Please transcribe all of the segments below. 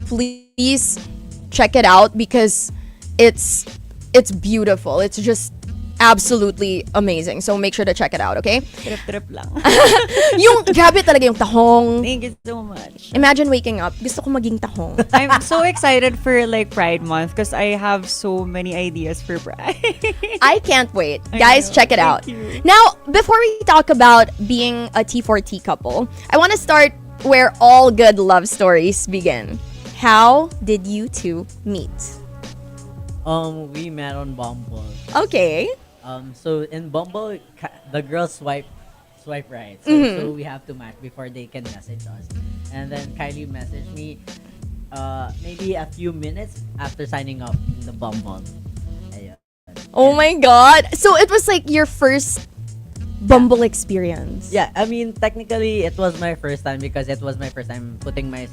please check it out because it's beautiful. It's just absolutely amazing. So make sure to check it out, okay? Trip lang. Yung grabe talaga yung tahong. Thank you so much. Imagine waking up, gusto ko maging tahong. I'm so excited for like Pride Month because I have so many ideas for Pride. I can't wait. I Guys, know. check it out. Thank you. Now, before we talk about being a T4T couple, I want to start where all good love stories begin. How did you two meet? We met on Bumble. Okay. So in Bumble, the girls swipe right. So, so we have to match before they can message us. And then Kylie messaged me maybe a few minutes after signing up in the Bumble. Ayun. Oh my God. So it was like your first Bumble experience. Yeah, I mean technically it was my first time because it was my first time putting my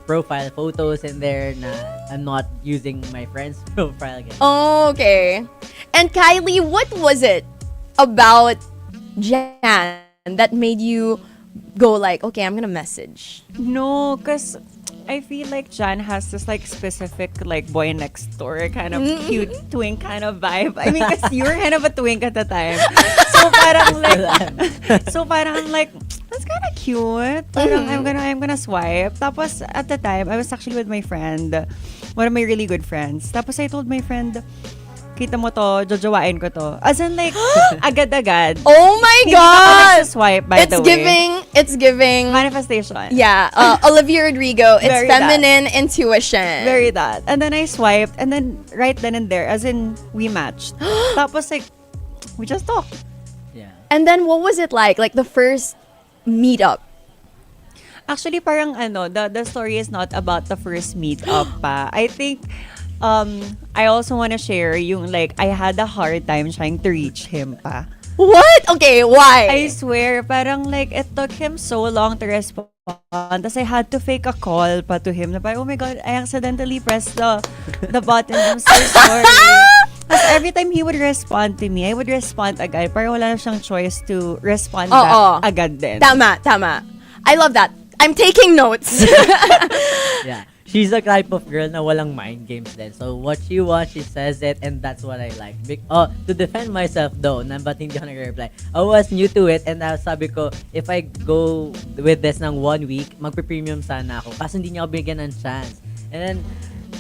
profile photos in there na I'm not using my friend's profile again. Oh, okay. And Kylie, what was it about Jan that made you go like, okay, I'm gonna message? No, because I feel like Jan has this like specific like boy next door kind of cute twink kind of vibe. I mean, because you were kind of a twink at the time. So parang I'm like, that's kind of cute. Parang I'm gonna swipe. Tapos at the time, I was actually with my friend, one of my really good friends. Tapos I told my friend, kita mo to, jojowain ko to. As in like, agad-agad. Oh my Hindi God! ako swipe by the way. It's giving. Manifestation. Yeah, Olivia Rodrigo. It's Very feminine intuition. Very that. And then I swiped, and then right then and there, as in, we matched. Tapos like, we just talked. Yeah. And then what was it like? Like the first meetup? Actually, parang the story is not about the first meet-up pa. I think, I also want to share yung like, I had a hard time trying to reach him pa. What? Okay, why? I swear, parang like, it took him so long to respond. Tapos I had to fake a call pa to him. Na parang, oh my God, I accidentally pressed the button. I'm so sorry. Tapos every time he would respond to me, I would respond agad. Parang wala na siyang choice to respond back agad din. Tama. I love that. I'm taking notes. Yeah. She's the type of girl na walang mind games din. So, what she wants, she says it, and that's what I like. To defend myself though, na ba't hindi ako nag-reply, I was new to it, and sabi ko, if I go with this ng 1 week, magpe-premium sana ako. Kaso hindi niya ako bigyan ng chance. And then,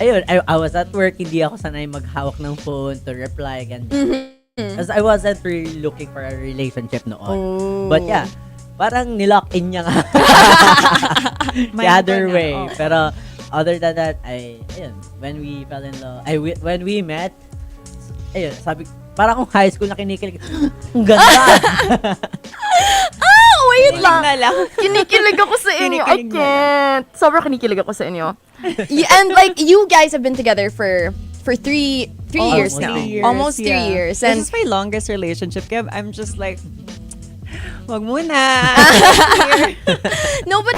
ayun, I was at work, hindi ako sanay maghawak ng phone to reply, ganyan. Because I wasn't really looking for a relationship noon. Oh. But yeah, parang nilock in niya nga. The other way. Pero, other than that, ayun, when we fell in love, when we met, ayun, sabi, parang akong high school na kinikilig. Ang ganda! Wait lang. Na lang. Kinikilig ako sa inyo. I Kinikilig na can't. Sobrang kinikilig ako sa inyo. And like, you guys have been together for 3 years now. Almost 3 years. This And is my longest relationship, Kev. I'm just like, wag muna. no, but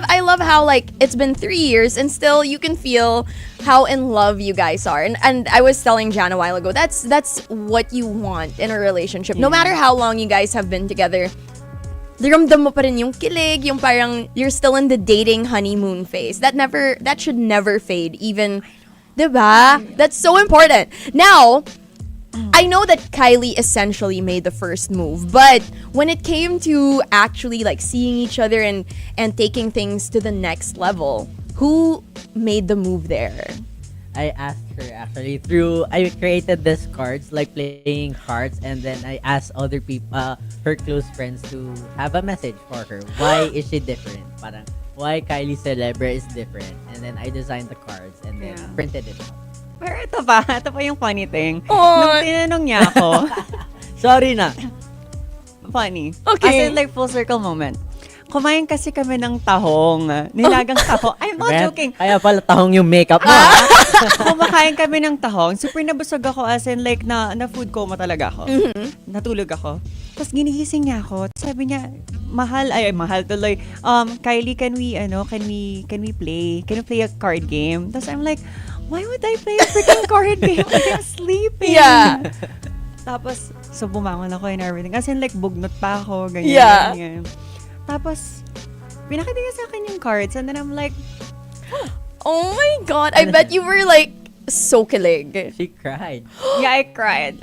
I love how like it's been 3 years and still you can feel how in love you guys are. And I was telling Jan a while ago, that's what you want in a relationship. No matter how long you guys have been together, ramdam mo pa rin yung kilig, yung parang you're still in the dating honeymoon phase. That should never fade, even, diba? That's so important. Now, I know that Kylie essentially made the first move, but when it came to actually like seeing each other and taking things to the next level, who made the move there? I asked her actually I created this cards, like playing cards, and then I asked other people, her close friends, to have a message for her. Why is she different? Parang, why Kylie Celebre is different? And then I designed the cards and then printed it out. Pero ito pa yung funny thing. Nung tinanong niya ako, Sorry na. funny. Okay. As in like full circle moment. Kumain kasi kami ng tahong. Nilagang tahong. I'm not joking. Kaya pala tahong yung makeup mo. Kumakain kami ng tahong. Super nabusog ako as in like na food coma talaga ako. Natulog ako. Tapos ginigising niya ako. Sabi niya, mahal tuloy. Kylie, can we play a card game? Tapos I'm like, why would I play a freaking card game? I'm sleeping. Yeah. Tapos, so bumangon ako and everything. As in like, bugnot pa ako. Ganyan. Tapos, pinakita niya sa akin yung cards. And then I'm like, Oh my God. I bet you were like so kilig. She cried. Yeah, I cried.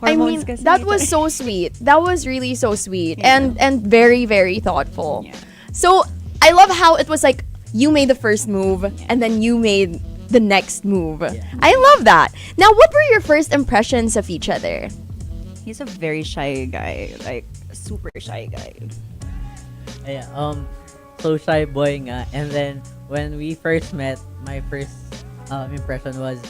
I mean, Hormones kasi. that was so sweet. That was really so sweet and very, very thoughtful. Yeah. So I love how it was like you made the first move and then you made the next move. Yeah. I love that. Now, what were your first impressions of each other? He's a very shy guy. Like, super shy guy. Yeah, so shy boy nga. And then, when we first met, my first impression was,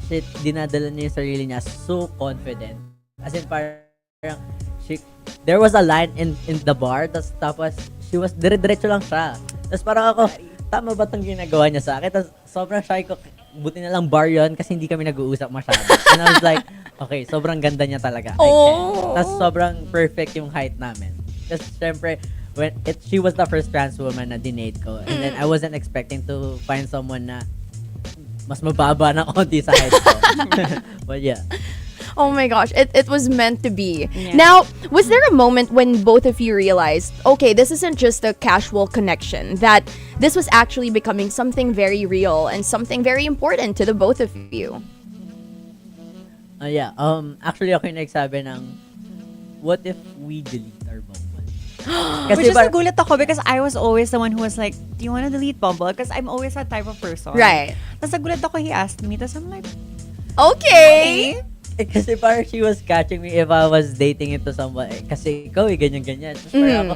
shit, dinadala niya yung sarili niya so confident. As in, parang, there was a line in the bar, tapos she was, dire-diretso lang siya. Tapos parang ako, tama ba itong ginagawa niya sa akin? Tapos sobrang shy ko, buti na lang bar yon kasi hindi kami nag-uusap masyado. And I was like, okay, sobrang ganda niya talaga. Oh. Tapos sobrang perfect yung height namin. Kasi syempre, she was the first trans woman na dinate ko. And then I wasn't expecting to find someone na mas mababa ng konti sa height ko. But yeah. Oh my gosh, it was meant to be. Yeah. Now, was there a moment when both of you realized, okay, this isn't just a casual connection, that this was actually becoming something very real and something very important to the both of you? Yeah, actually ako yung nagsabi ng, what if we delete our Bumble? Which is nagulat ako because I was always the one who was like, do you want to delete Bumble? Because I'm always that type of person. Right. Tapos nagulat ako, he asked me. Tapos I'm like, Okay. Kasi parang she was catching me if I was dating into someone. Kasi ikaw ganyan-ganyan. Tapos parang ako,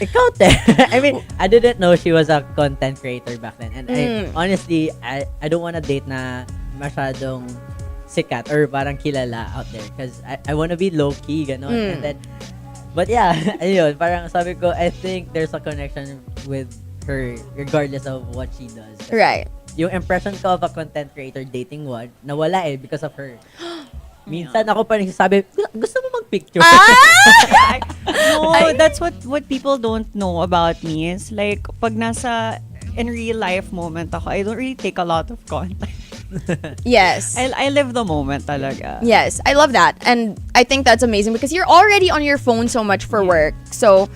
ikaw te. I mean, I didn't know she was a content creator back then. And honestly, I don't wanna date na masyadong sikat or parang kilala out there. Because I wanna be low-key, gano'n. And then, but yeah, ayun, parang sabi ko, I think there's a connection with her regardless of what she does. Right. Yung impression ko of a content creator dating one, nawala because of her. Minsan ako pa nagsasabi, gusto mo mag-picture? no, that's what people don't know about me. Is like, pag nasa in real life moment ako, I don't really take a lot of content. Yes. I live the moment talaga. Yes, I love that. And I think that's amazing because you're already on your phone so much for work. So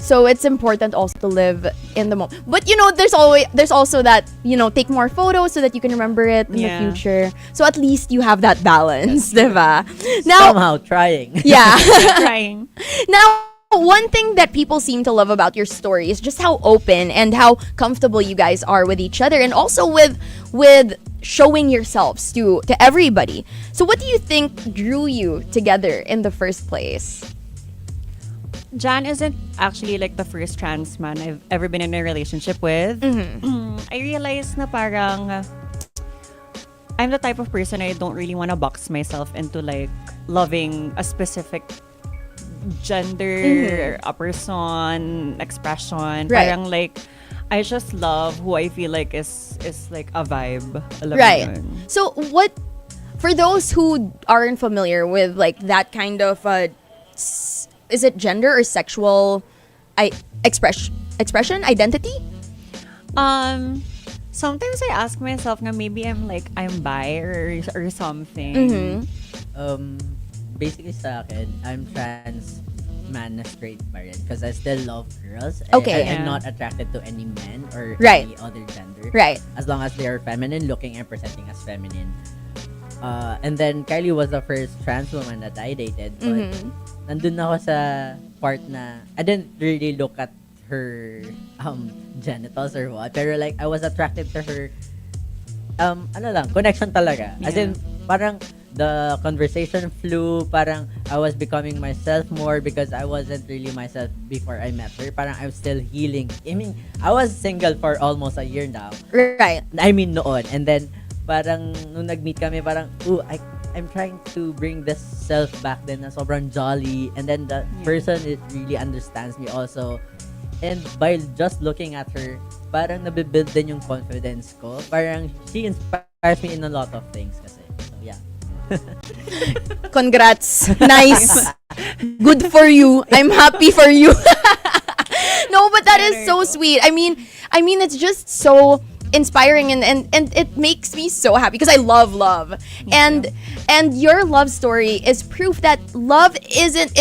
it's important also to live in the moment. But there's also that, take more photos so that you can remember it in the future. So at least you have that balance, diba? Now, Somehow trying. yeah. Trying. Now, one thing that people seem to love about your story is just how open and how comfortable you guys are with each other, and also with showing yourselves to everybody. So what do you think drew you together in the first place? Jan isn't actually like the first trans man I've ever been in a relationship with. I realized na parang I'm the type of person I don't really want to box myself into like loving a specific gender, a person, expression. Right. Parang like I just love who I feel like is like a vibe. Alam mo Right. yun. So for those who aren't familiar with like that kind of is it gender or sexual expression identity? Sometimes I ask myself na maybe I'm bi or something. Basically sa akin, I'm trans man na straight pa rin because I still love girls. Okay. I'm not attracted to any men or Right. any other gender. Right. As long as they are feminine looking and presenting as feminine. And then Kylie was the first trans woman that I dated. But nandun ako sa part na I didn't really look at her genitals or what. Pero like I was attracted to her connection talaga. As in parang the conversation flew, parang I was becoming myself more because I wasn't really myself before I met her. Parang I'm still healing. I mean, I was single for almost a year now. Right. I mean noon. And then parang nung nag-meet kami, parang I'm trying to bring this self back then na sobrang jolly, and then the person it really understands me also, and by just looking at her parang nabibuild din yung confidence ko. Parang she inspires me in a lot of things kasi. So yeah. Congrats. Nice. Good for you. I'm happy for you. No, but that is so sweet. I mean it's just so inspiring and it makes me so happy because I love love. And your love story is proof that love isn't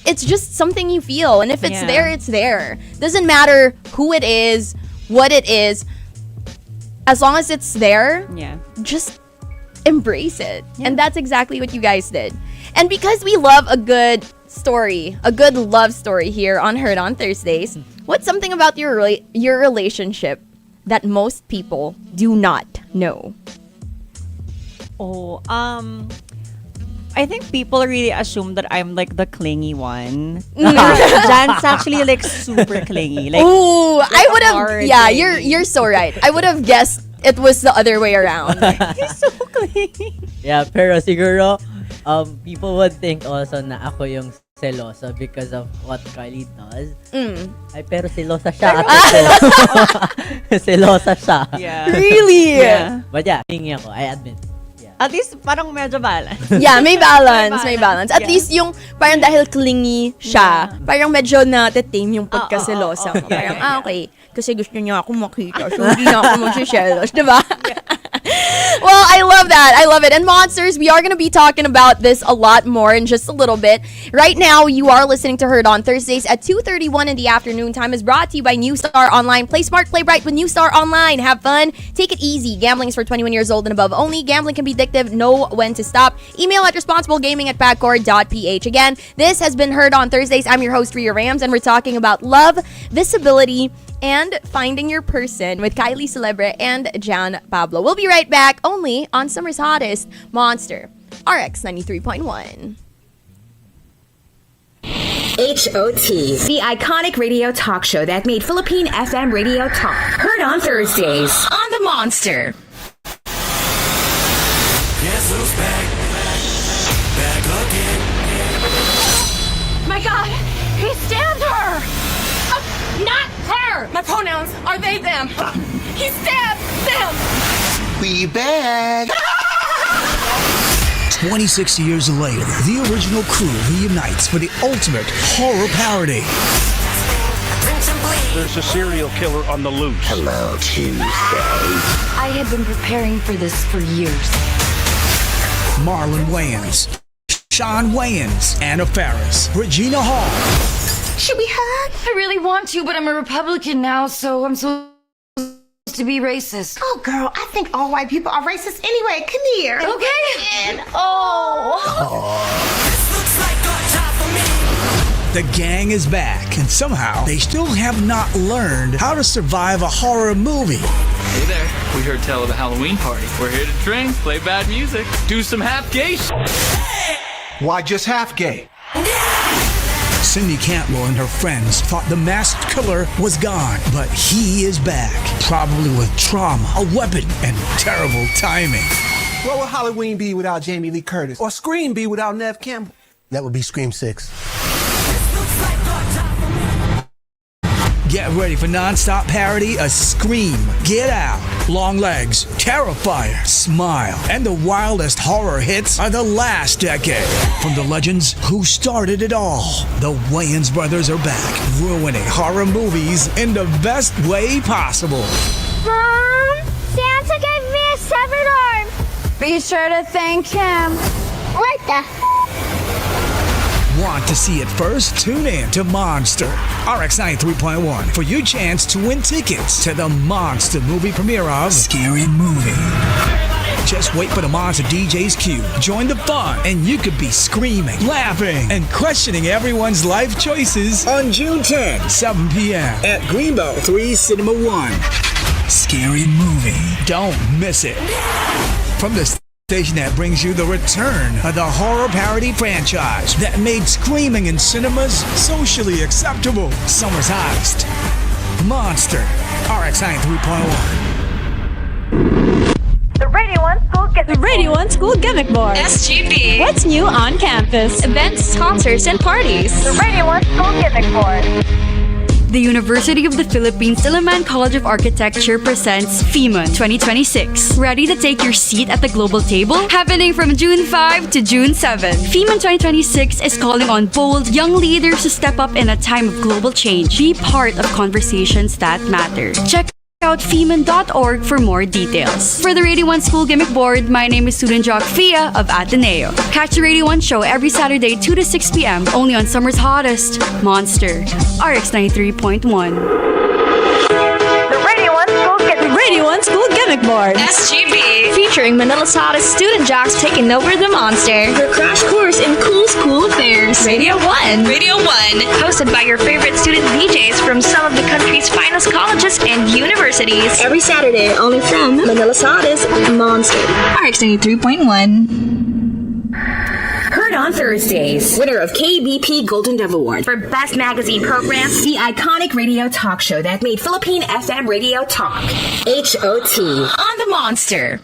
it's just something you feel, and if it's there, it's there. Doesn't matter who it is, what it is, as long as it's there, Yeah. just embrace it. And that's exactly what you guys did. And because we love a good story, a good love story here on Heard on Thursdays, what's something about your relationship that most people do not know? Oh, I think people really assume that I'm like the clingy one. Jan's actually like super clingy. Like, Ooh, I would have. hard Yeah, clingy. you're so right. I would have guessed it was the other way around. he's so clingy. Yeah, pero siguro, people would think also na ako yung selosa because of what Kylie does. Ay, pero selosa siya. Selosa siya. Yeah. Really? Yeah. But yeah, hingi ako, I admit. Yeah. At least parang medyo balance. Yeah, may balance, may balance. At Yeah. least yung parang dahil clingy siya, parang medyo na-tame yung pagkaselosa mo. Yeah, Parang, okay, kasi gusto niya ako makita, so hindi na ako magsiselos, diba? Well, I love that. I love it. And Monsters, we are going to be talking about this a lot more in just a little bit. Right now, you are listening to Heard on Thursdays at 2:31 in the afternoon. Time is brought to you by New Star Online. Play smart, play bright with New Star Online. Have fun. Take it easy. Gambling is for 21 years old and above only. Gambling can be addictive. Know when to stop. Email at responsiblegaming@pagcor.ph. Again, this has been Heard on Thursdays. I'm your host, Rhea Rams, and we're talking about love, visibility, and finding your person with Kylie Celebre and Jan Pablo. We'll be right back only on Summer's Hottest, Monster RX93.1. HOT, the iconic radio talk show that made Philippine FM radio talk. Heard on Thursdays on the Monster. Guess who's back? Back again. My God, he stabbed her! Not her! My pronouns are they, them. He stabbed them! We back. 26 years later, the original crew reunites for the ultimate horror parody. There's a serial killer on the loose. Hello, Tuesday. I had been preparing for this for years. Marlon Wayans, Sean Wayans, Anna Faris, Regina Hall. Should we hug? I really want to, but I'm a Republican now, so I'm supposed to be racist. Oh, girl, I think all white people are racist anyway. Come here. Okay. Oh. The gang is back, and somehow they still have not learned how to survive a horror movie. Hey there, we heard tell of a Halloween party. We're here to drink, play bad music, do some half gay Why just half gay? Cindy Cantwell and her friends thought the masked killer was gone, but he is back, probably with trauma, a weapon, and terrible timing. What would Halloween be without Jamie Lee Curtis? Or Scream be without Nev Campbell? That would be Scream 6. Get ready for non-stop parody of Scream, Get Out, Long Legs, Terrifier, Smile, and the wildest horror hits of the last decade. From the legends who started it all, the Wayans brothers are back, ruining horror movies in the best way possible. Mom, Santa gave me a severed arm. Be sure to thank him. What the? Want to see it first? Tune in to Monster RX93.1 for your chance to win tickets to the Monster movie premiere of Scary Movie. Just wait for the Monster DJ's cue. Join the fun, and you could be screaming, laughing, and questioning everyone's life choices on June 10, 7 p.m. at Greenbelt 3 Cinema 1. Scary Movie. Don't miss it. From the station that brings you the return of the horror parody franchise that made screaming in cinemas socially acceptable. Summer's hottest. Monster RX93.1. The Radio 1 School Gimmick Board. SGB. What's new on campus? Events, concerts, and parties. The Radio 1 School Gimmick Board. The University of the Philippines Diliman College of Architecture presents FEMA 2026. Ready to take your seat at the global table? Happening from June 5 to June 7. FEMA 2026 is calling on bold, young leaders to step up in a time of global change. Be part of conversations that matter. Check out feman.org for more details. For the Radio 1 School Gimmick Board, my name is student Jock Fia of Ateneo. Catch the Radio 1 show every Saturday 2 to 6 p.m. only on Summer's Hottest, Monster RX93.1. The Radio Awards. SGB. Featuring Manila's hottest student jocks taking over the Monster. Your crash course in cool school affairs. Radio 1. Radio 1. Hosted by your favorite student DJs from some of the country's finest colleges and universities. Every Saturday, only from Manila's hottest Monster. RX93.1. Heard on Thursdays. Winner of KBP Golden Dove Award for Best Magazine Program. The iconic radio talk show that made Philippine FM radio talk. HOT. On the Monster.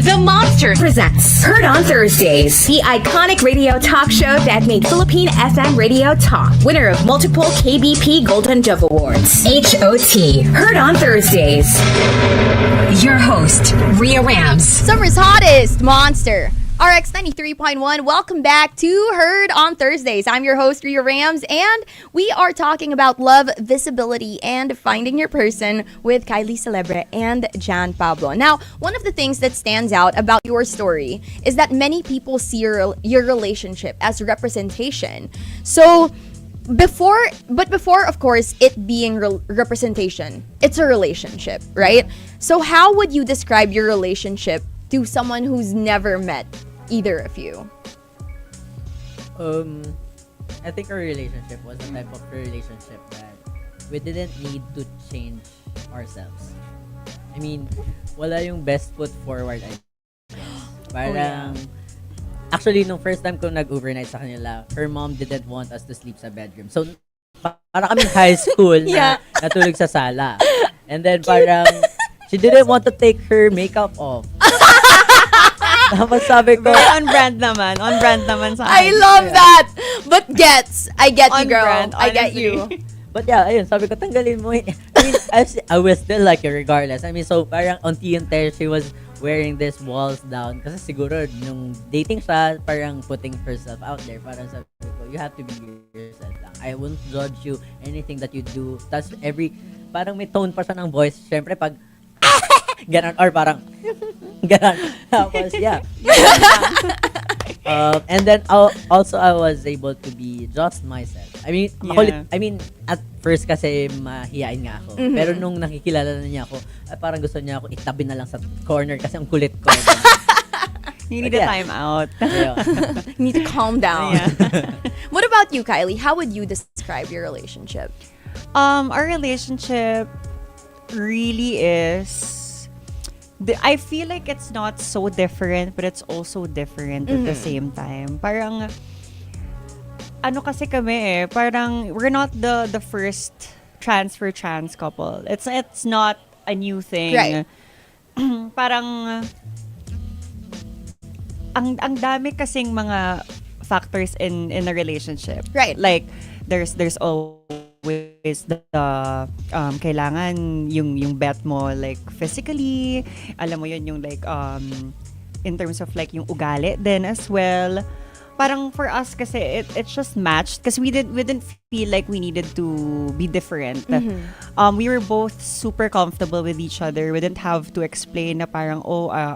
The Monster presents Heard on Thursdays, the iconic radio talk show that made Philippine FM radio talk. Winner of multiple KBP Golden Dove Awards. HOT. Heard on Thursdays. Your host, Rhea Rams. Summer's hottest Monster RX93.1. Welcome back to Heard on Thursdays. I'm your host, Rhea Rams, and we are talking about love, visibility, and finding your person with Kylie Celebre and Jan Pablo. Now, one of the things that stands out about your story is that many people see your relationship as representation. So, before of course it being representation, it's a relationship, right? So how would you describe your relationship to someone who's never met either of you? I think our relationship was a type of relationship that we didn't need to change ourselves. I mean, wala yung best foot forward. Parang actually, nung first time ko nag-overnight sa kanila, her mom didn't want us to sleep sa bedroom. So, para kaming high school na natulog sa sala. And then parang, she didn't want to take her makeup off. Tapos sabi ko, on brand naman sa akin. I love that! But I get you, On girl. brand, I get honestly. you. but yeah, ayun, sabi ko, tanggalin mo. I mean, I will still like you regardless. I mean, so parang unti-unti, she was wearing this walls down kasi siguro nung dating siya, parang putting herself out there. Parang sabi ko, you have to be yourself lang. I won't judge you anything that you do. Tapos parang may tone pa siya ng voice. Syempre pag ganon or parang ganon. Tapos yeah. And then also I was able to be just myself. I mean, at first kasi mahihain nga ako. Pero nung nakikilala na niya ako, parang gusto niya ako itabi na lang sa corner kasi ang kulit ko. You need a time out. Yeah. You need to calm down. What about you, Kylie? How would you describe your relationship? Our relationship really is, I feel like it's not so different, but it's also different at the same time. Parang, ano kasi kami parang we're not the first trans couple. It's not a new thing. Right. Parang, ang dami kasing mga factors in a relationship. Right. Like, there's always the kailangan yung bet mo like physically, alam mo yun yung like in terms of like yung ugali then as well. Parang for us kasi it's just matched kasi we didn't feel like we needed to be different. We were both super comfortable with each other. We didn't have to explain na parang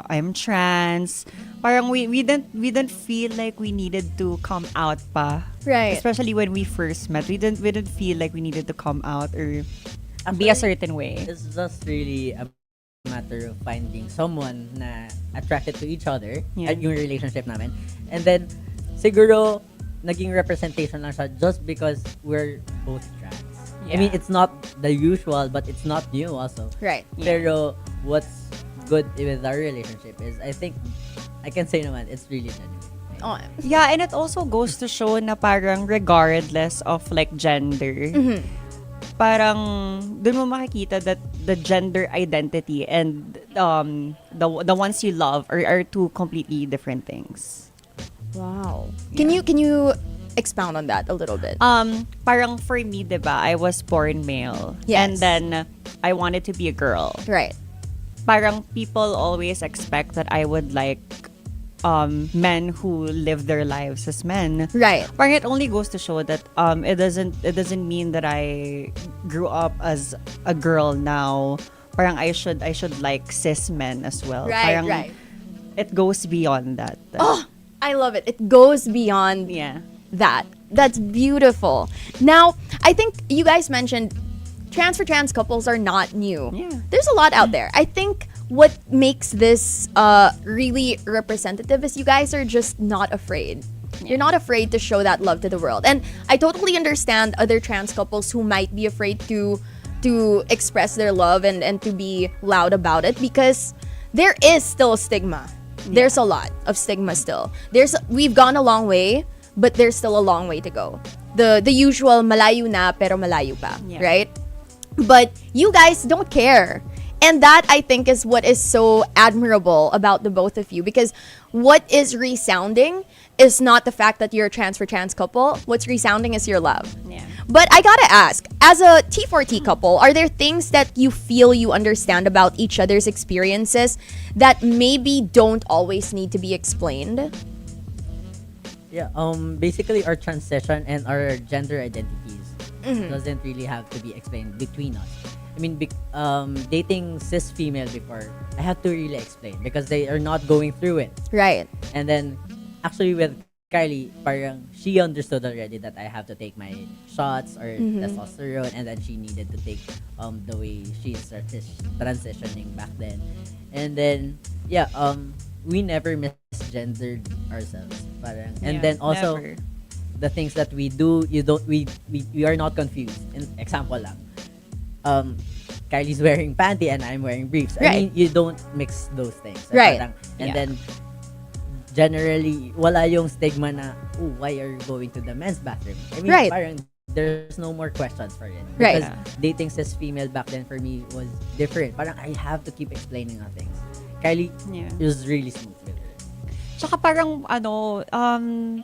I'm trans. Parang we didn't feel like we needed to come out pa. Right. Especially when we first met. We didn't feel like we needed to come out or be a certain way. It's just really a matter of finding someone na attracted to each other at yung relationship namin. And then siguro naging representation lang siya just because we're both trans. I mean, it's not the usual, but it's not new also. Right. Pero what's good with our relationship is, I think, I can say naman, it's really genuine. Oh. Yeah, and it also goes to show na parang regardless of like gender, parang dun mo makikita that the gender identity and the ones you love are two completely different things. Wow. Can you expound on that a little bit? Parang for me, diba, I was born male. Yes. And then I wanted to be a girl. Right. Parang people always expect that I would like men who live their lives as men. Right. Parang it only goes to show that it doesn't mean that I grew up as a girl now. Parang I should like cis men as well. Right, parang right. It goes beyond that. Oh, I love it. It goes beyond that. That's beautiful. Now, I think you guys mentioned trans for trans couples are not new. Yeah. There's a lot out there. I think what makes this really representative is you guys are just not afraid. You're not afraid to show that love to the world. And I totally understand other trans couples who might be afraid to express their love and to be loud about it, because there is still a stigma. There's a lot of stigma still. We've gone a long way, but there's still a long way to go. The usual malayo na pero malayo pa, right? But you guys don't care. And that, I think, is what is so admirable about the both of you, because what is resounding is not the fact that you're a trans for trans couple. What's resounding is your love. Yeah. But I gotta ask, as a T4T couple, are there things that you feel you understand about each other's experiences that maybe don't always need to be explained? Yeah, basically our transition and our gender identities doesn't really have to be explained between us. I mean, dating cis female before, I had to really explain because they are not going through it. Right. And then, actually with Kylie, parang she understood already that I have to take my shots or testosterone, and then she needed to take the way she's transitioning back then. And then, yeah, we never misgendered ourselves. Parang, and then also, never. The things that we do, we are not confused. In example lang, Kylie's wearing panty and I'm wearing briefs. Right. I mean, you don't mix those things. Right. Parang, and then, generally, wala yung stigma na, oh, why are you going to the men's bathroom? I mean, Right. parang, there's no more questions for it. Right. Because dating cis female back then for me was different. Parang, I have to keep explaining on things. Kylie was really smooth with it. Tsaka parang,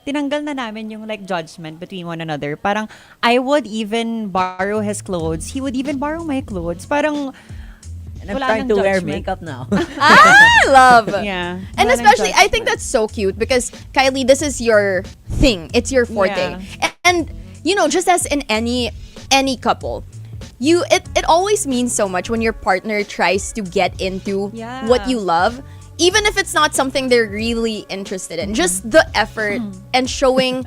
tinanggal na namin yung like judgment between one another. Parang, I would even borrow his clothes. He would even borrow my clothes. Parang, and I'm wala trying nang to wear judgment. makeup now. I love. Yeah. And Wala nang especially, I think judgment. that's so cute because, Kylie, this is your thing. It's your forte. Yeah. And, you know, just as in any couple, it always means so much when your partner tries to get into Yeah. what you love, even if it's not something they're really interested in. Just the effort and showing,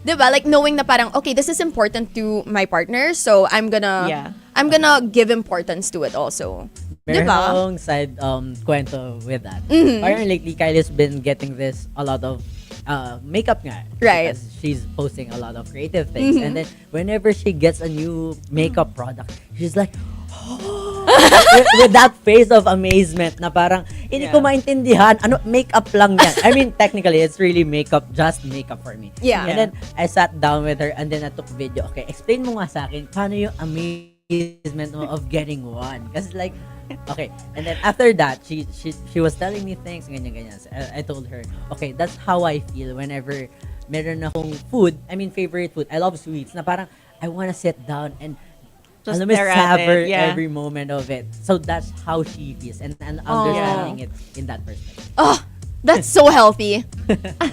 diba? Like knowing na parang, okay, this is important to my partner, so I'm gonna give importance to it also. Meron Diba? akong side kwento with that. Parang lately, Kylie's been getting this a lot of makeup nga. Right. Because she's posting a lot of creative things. And then, whenever she gets a new makeup product, she's like, with that face of amazement na parang, hindi ko maintindihan, ano, makeup lang yan. I mean, technically, it's really makeup, just makeup for me. Yeah. And then, I sat down with her and then I took video. Okay, explain mo nga sa akin, paano yung amazement mo of getting one? Kasi like, okay, and then after that, she was telling me things, ganyan. So, I told her, okay, that's how I feel whenever meron akong food, I mean, favorite food. I love sweets, na parang, I wanna sit down and Just alam mo, stare at savor it, yeah. every moment of it. So that's how she feels and understanding it in that perspective. Oh, that's so healthy.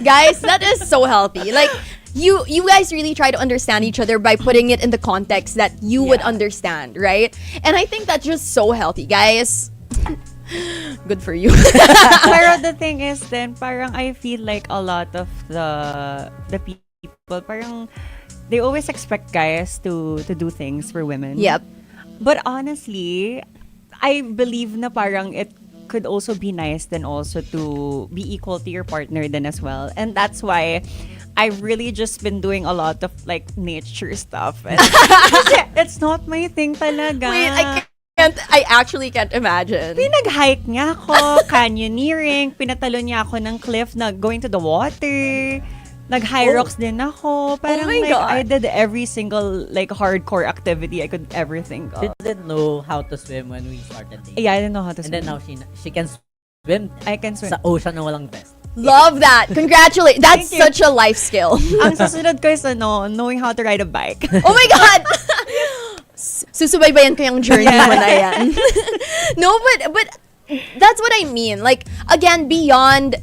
Guys, that is so healthy. Like, you guys really try to understand each other by putting it in the context that you would understand, right? And I think that's just so healthy, guys. Good for you. Pero the thing is then, parang I feel like a lot of the people, parang they always expect guys to do things for women. Yep. But honestly, I believe na parang it could also be nice then also to be equal to your partner then as well. And that's why I've really just been doing a lot of like nature stuff. And it's not my thing talaga. Wait, I actually can't imagine. Pinag-hike niya ako, canyoneering, pinatalo niya ako ng cliff na going to the water. Nag-high rocks din ako. Parang my like, God. I did every single like hardcore activity I could ever think She of. didn't know how to swim when we started dating. Yeah, I didn't know how to And swim. then now she can swim I can swim. sa ocean na walang vest. Love that. Congratulations. That's Thank you. such a life skill. Ang susunod ko is knowing how to ride a bike. Oh my God! Susubaybayan ko yung journey mo na yan. No, but that's what I mean. Like, again, beyond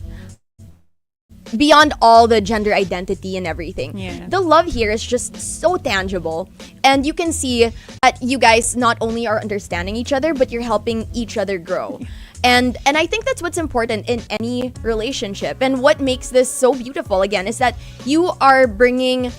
all the gender identity and everything, the love here is just so tangible. And you can see that you guys not only are understanding each other, but you're helping each other grow. And I think that's what's important in any relationship. And what makes this so beautiful, again, is that you are bringing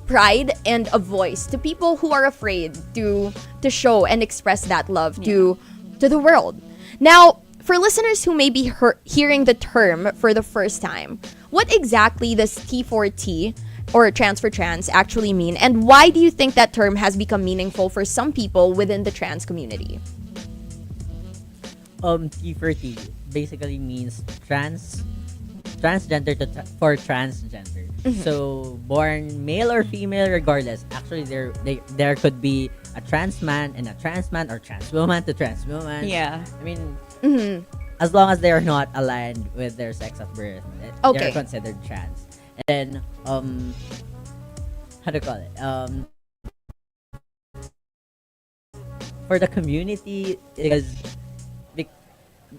pride and a voice to people who are afraid to show and express that love to the world. Now, for listeners who may be hearing the term for the first time, what exactly does T4T or trans for trans actually mean, and why do you think that term has become meaningful for some people within the trans community? T4T basically means transgender for transgender. So born male or female, regardless. Actually, there could be a trans man and a trans man, or trans woman to trans woman. Yeah. I mean, as long as they are not aligned with their sex of birth, they're considered trans. And how to call it? For the community,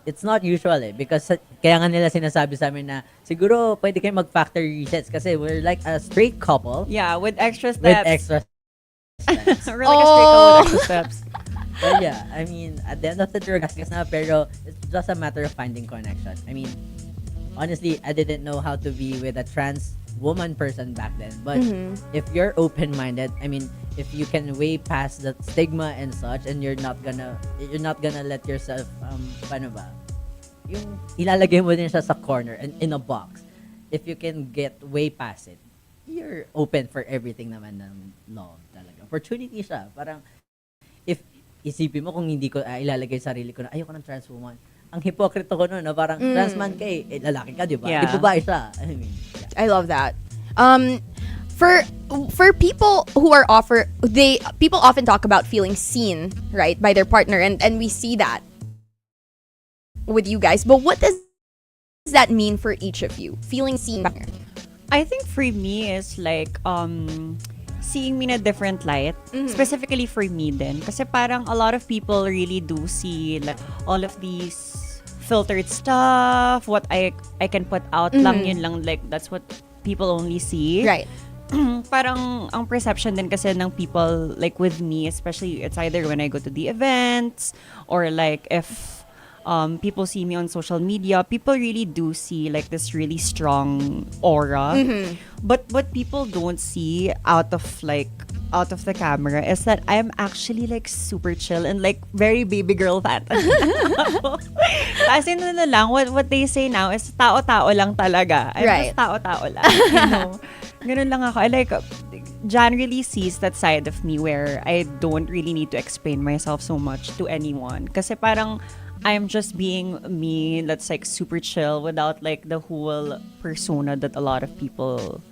it's not usual because kaya nga nila sinasabi sa amin na siguro pwede kayo mag-factory resets kasi we're like a straight couple. Yeah, with extra steps. With extra steps. We're like a straight couple with extra steps. But yeah, I mean, at the end of the day, na, pero it's just a matter of finding connection. I mean, honestly, I didn't know how to be with a trans woman person back then. But if you're open-minded, I mean, if you can way past that stigma and such, and you're not gonna let yourself paano ba? Yung ilalagay mo din siya sa corner and in a box. If you can get way past it, you're open for everything naman ng love talaga. Opportunity siya. Parang if isipin mo kung hindi ko ilalagay sarili ko na ayoko ng trans woman. Ang hipokrito ko nun, no? Parang trans man ka lalaki ka, di ba? Yeah. Di babae siya. I mean, yeah. I love that. For people who are people often talk about feeling seen, right, by their partner, and we see that with you guys. But what does that mean for each of you? Feeling seen. I think for me is like seeing me in a different light, specifically for me then. Kasi parang a lot of people really do see like all of these filtered stuff, what I can put out lang, yun lang, like that's what people only see. Right. Parang ang perception din kasi ng people like with me, especially it's either when I go to the events or like if people see me on social media, people really do see like this really strong aura. But what people don't see out of the camera is that I'm actually like super chill and like very baby girl fat. Kasi na lang, what they say now is tao-tao lang talaga. I'm right. just tao-tao lang. You know? Ganun lang ako. I like, Jan really sees that side of me where I don't really need to explain myself so much to anyone. Kasi parang I'm just being me that's like super chill without like the whole persona that a lot of people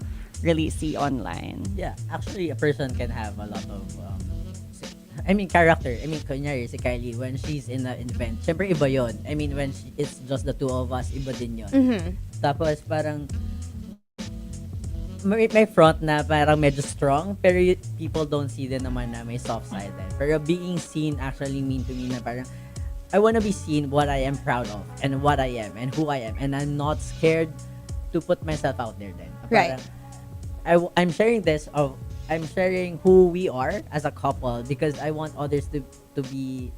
really see online. Yeah, actually a person can have a lot of character. I mean, kunyari si Kylie, when she's in an event, syempre iba yon. I mean, when it's just the two of us, iba din yon. Tapos parang may front na parang medyo strong, pero people don't see din naman na may soft side din. Pero being seen actually mean to me na parang I want to be seen what I am proud of and what I am and who I am, and I'm not scared to put myself out there then. Right. I'm sharing this I'm sharing who we are as a couple because I want others to be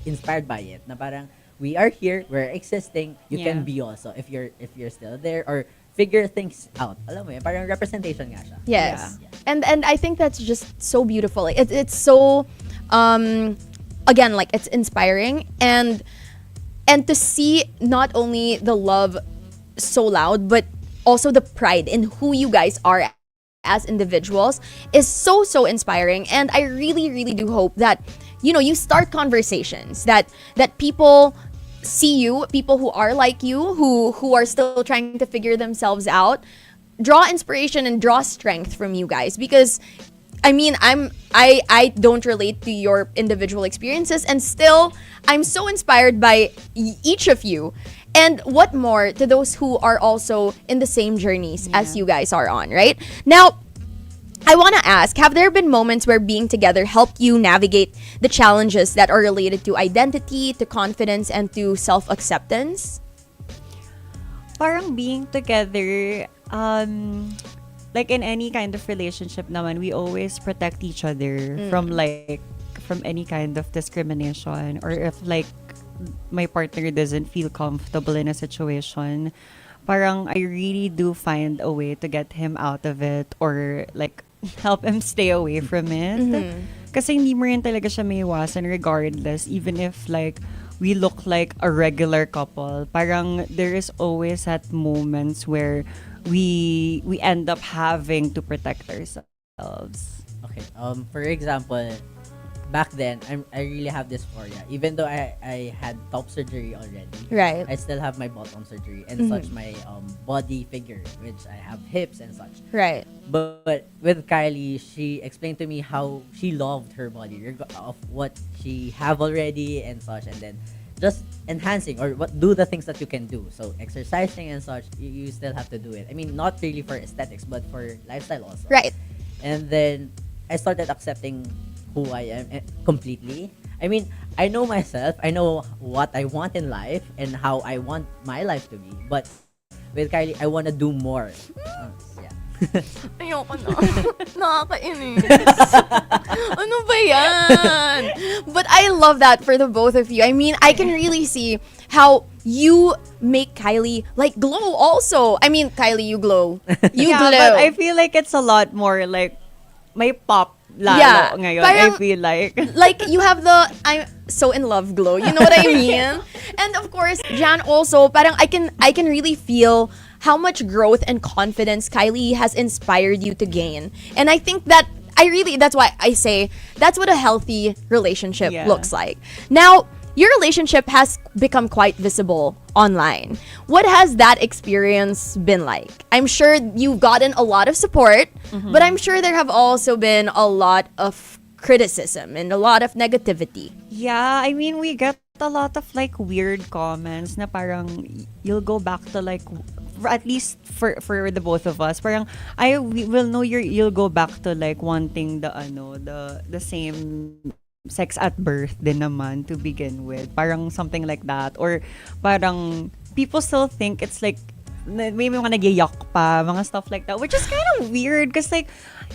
inspired by it. Na parang we are here, we're existing, you can be also if you're still there or figure things out. Alam mo yun, parang representation nga siya. Yes. Yeah. And I think that's just so beautiful. It's so again, like it's inspiring and to see not only the love so loud but also the pride in who you guys are as individuals is so inspiring. And I really do hope that you start conversations that people see you, people who are like you, who are still trying to figure themselves out, draw inspiration and draw strength from you guys, because I mean, I don't relate to your individual experiences, and still I'm so inspired by each of you. And what more to those who are also in the same journeys as you guys are on, right? Now, I want to ask, have there been moments where being together helped you navigate the challenges that are related to identity, to confidence, and to self-acceptance? Parang being together, like in any kind of relationship naman, we always protect each other from any kind of discrimination, or if like my partner doesn't feel comfortable in a situation, parang I really do find a way to get him out of it, or like help him stay away from it. Kasi hindi mo rin talaga siya maiwasan regardless, even if like we look like a regular couple. Parang there is always at moments where we end up having to protect ourselves. Okay. For example, back then, I really have dysphoria. Even though I had top surgery already, Right. I still have my bottom surgery and such my body figure, which I have hips and such. Right. But with Kylie, she explained to me how she loved her body of what she have already and such, and then just enhancing or do the things that you can do. So exercising and such, you still have to do it. I mean, not really for aesthetics, but for lifestyle also. Right. And then I started accepting who I am completely. I mean, I know myself. I know what I want in life and how I want my life to be. But with Kylie, I want to do more. Yeah. Ayoko na. Nakakainis. Ano ba yan? But I love that for the both of you. I mean, I can really see how you make Kylie like glow also. I mean, Kylie, you glow. You glow. But I feel like it's a lot more like may pop lalo ngayon. Parang, I feel like you have the I'm so in love glow. You know what I mean? And of course, Jan also, parang I can really feel how much growth and confidence Kylie has inspired you to gain. And I think that that's why I say that's what a healthy relationship looks like. Now, your relationship has become quite visible online. What has that experience been like? I'm sure you've gotten a lot of support, but I'm sure there have also been a lot of criticism and a lot of negativity. Yeah, I mean, we get a lot of like weird comments na parang you'll go back to like, at least for the both of us, parang we will know you'll go back to like wanting the same sex at birth din naman to begin with. Parang something like that. Or parang people still think it's like may mga nagyayak pa, mga stuff like that. Which is kind of weird because like,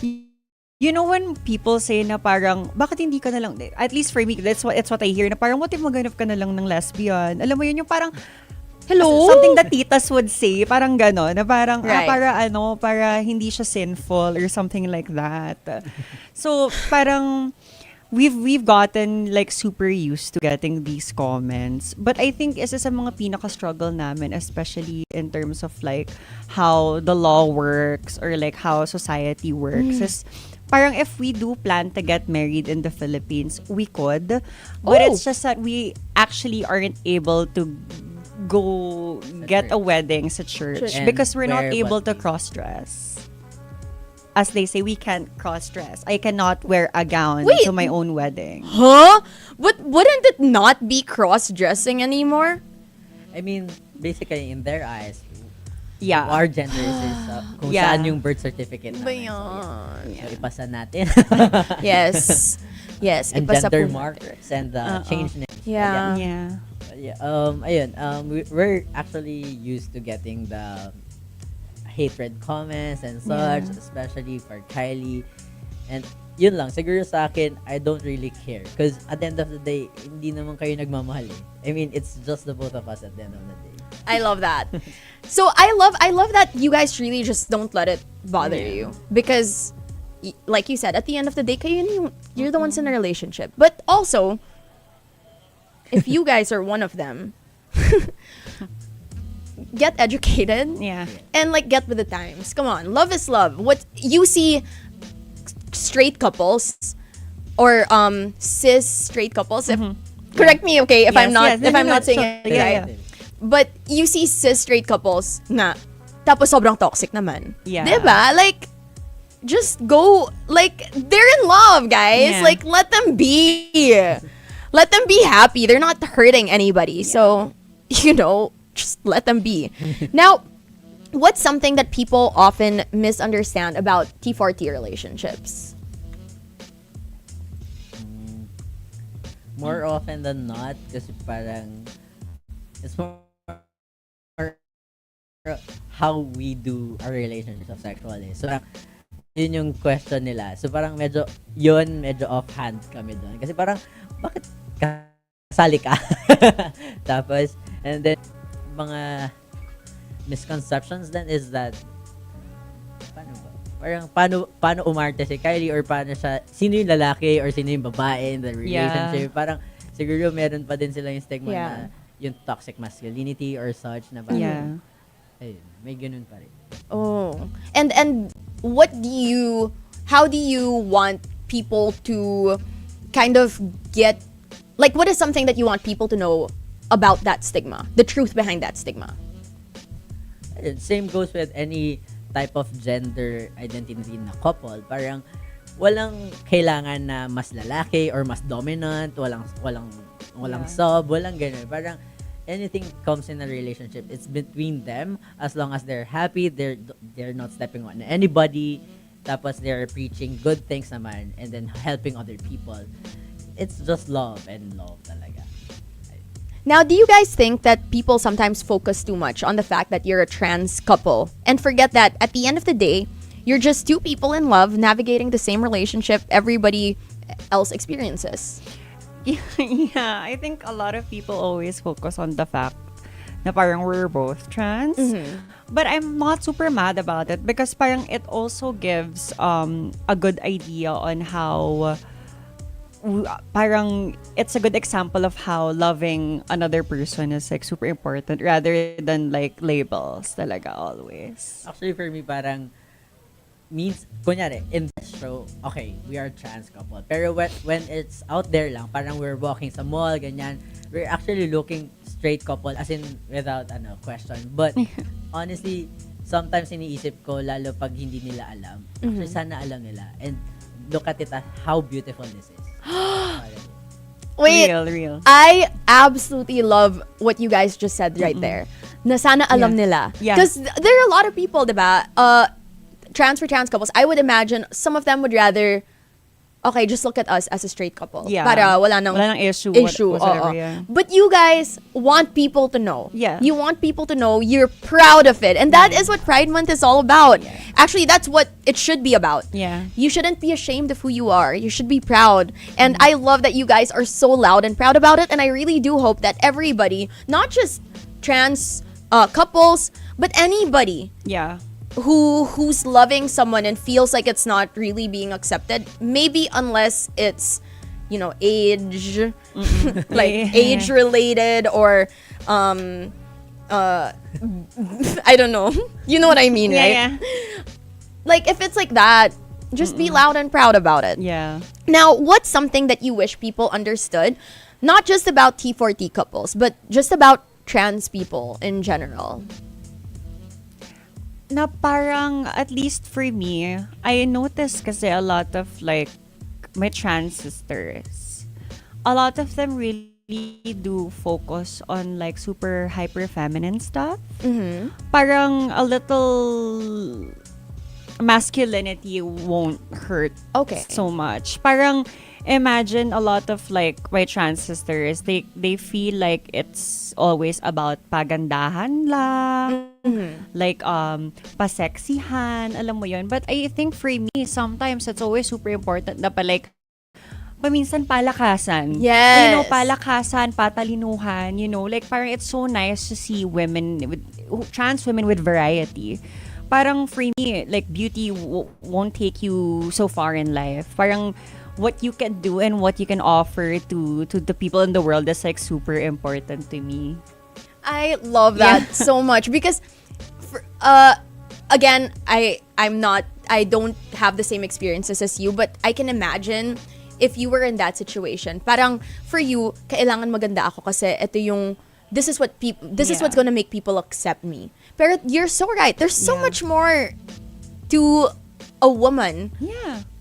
you know when people say na parang, bakit hindi ka na lang, at least for me, that's what I hear, na parang what if maghanap ka na lang ng lesbian? Alam mo yun, yung parang, hello? Something that titas would say, parang gano'n, na parang, right. para hindi siya sinful or something like that. So, parang, we've gotten like super used to getting these comments, but I think isa sa mga pinaka-struggle namin, especially in terms of like how the law works or like how society works, is parang if we do plan to get married in the Philippines, we could, but it's just that we actually aren't able to go get a wedding sa church because we're not able to cross-dress. As they say, we can't cross-dress. I cannot wear a gown to my own wedding. Huh? But wouldn't it not be cross-dressing anymore? I mean, basically, in their eyes, our gender is kung saan yung birth certificate namin. So, ipasa natin. Yes. Yes. And ipasa gender po markers and change name. Yeah. We're actually used to getting the hatred comments and such, especially for Kylie. And yun lang, siguro sa akin, I don't really care. Because at the end of the day, hindi naman kayo nagmamahal eh. I mean, it's just the both of us at the end of the day. I love that. So I love that you guys really just don't let it bother you. Because, like you said, at the end of the day, you're the ones in a relationship. But also, if you guys are one of them, get educated and like get with the times. Come on, love is love. What you see straight couples or cis straight couples, if correct me if I'm not saying it right. But you see cis straight couples na tapos sobrang toxic naman. Yeah. Diba? Like just go, like they're in love, guys. Yeah. Like let them be. Let them be happy. They're not hurting anybody. So, just let them be. Now, what's something that people often misunderstand about T4T relationships? More often than not, kasi parang it's more how we do our relationship sexually. So, yun yung question nila. So, parang medyo offhand kami doon. Kasi parang, bakit kasali ka? Tapos, and then, mga misconceptions then is that paano ba? parang paano umarte si Kylie or paano siya, sino yung lalaki or sino yung babae in the relationship. Parang siguro meron pa din sila yung stigma na yung toxic masculinity or such na parang ayun, may ganun pa rin. Oh. And how do you want people to kind of get, like, what is something that you want people to know about that stigma, the truth behind that stigma? Same goes with any type of gender identity na couple. Parang walang kailangan na mas lalaki or mas dominant, walang sub, walang ganun. Parang anything comes in a relationship, it's between them as long as they're happy, they're not stepping on anybody, tapos they're preaching good things naman and then helping other people. It's just love and love talaga. Now, do you guys think that people sometimes focus too much on the fact that you're a trans couple and forget that at the end of the day, you're just two people in love navigating the same relationship everybody else experiences? Yeah, I think a lot of people always focus on the fact na parang we're both trans. But I'm not super mad about it because parang it also gives a good idea on how parang it's a good example of how loving another person is like super important rather than like labels talaga always. Actually, for me, parang means, kunyari, in this show, okay, we are trans couple. Pero when it's out there lang, parang we're walking sa mall, ganyan, we're actually looking straight couple, as in, without, question. But, honestly, sometimes iniisip ko, lalo pag hindi nila alam, actually, sana alam nila. And, look at it as how beautiful this is. Wait, real. I absolutely love what you guys just said right there. Na sana alam nila. Because there are a lot of people, diba? Trans couples, I would imagine some of them would rather, okay, just look at us as a straight couple. Yeah. Para wala nang issue. Whatever, yeah. But you guys want people to know. Yeah. You want people to know you're proud of it. And that is what Pride Month is all about. Yeah. Actually, that's what it should be about. Yeah. You shouldn't be ashamed of who you are. You should be proud. And I love that you guys are so loud and proud about it. And I really do hope that everybody, not just trans couples, but anybody. Yeah. Who's loving someone and feels like it's not really being accepted, maybe unless it's age like age related or I don't know, you know what I mean, right? Yeah. Like if it's like that, just be loud and proud about it. Yeah. Now, what's something that you wish people understood, not just about T4T couples, but just about trans people in general? Na parang, at least for me, I noticed kasi a lot of like my trans sisters, a lot of them really do focus on like super hyper feminine stuff. Parang a little masculinity won't hurt so much. Parang imagine a lot of like my trans sisters, they feel like it's always about pagandahan lang, like pasexihan, alam mo yun. But I think for me, sometimes it's always super important na pa like paminsan palakasan. Yes. Palakasan, patalinuhan, like parang it's so nice to see trans women with variety. Parang for me, like beauty won't take you so far in life. Parang what you can do and what you can offer to the people in the world is like super important to me. I love that so much because again, I don't have the same experiences as you, but I can imagine if you were in that situation. Parang for you, kailangan maganda ako kasi this is what's gonna make people accept me. Pero you're so right. There's so much more to a woman,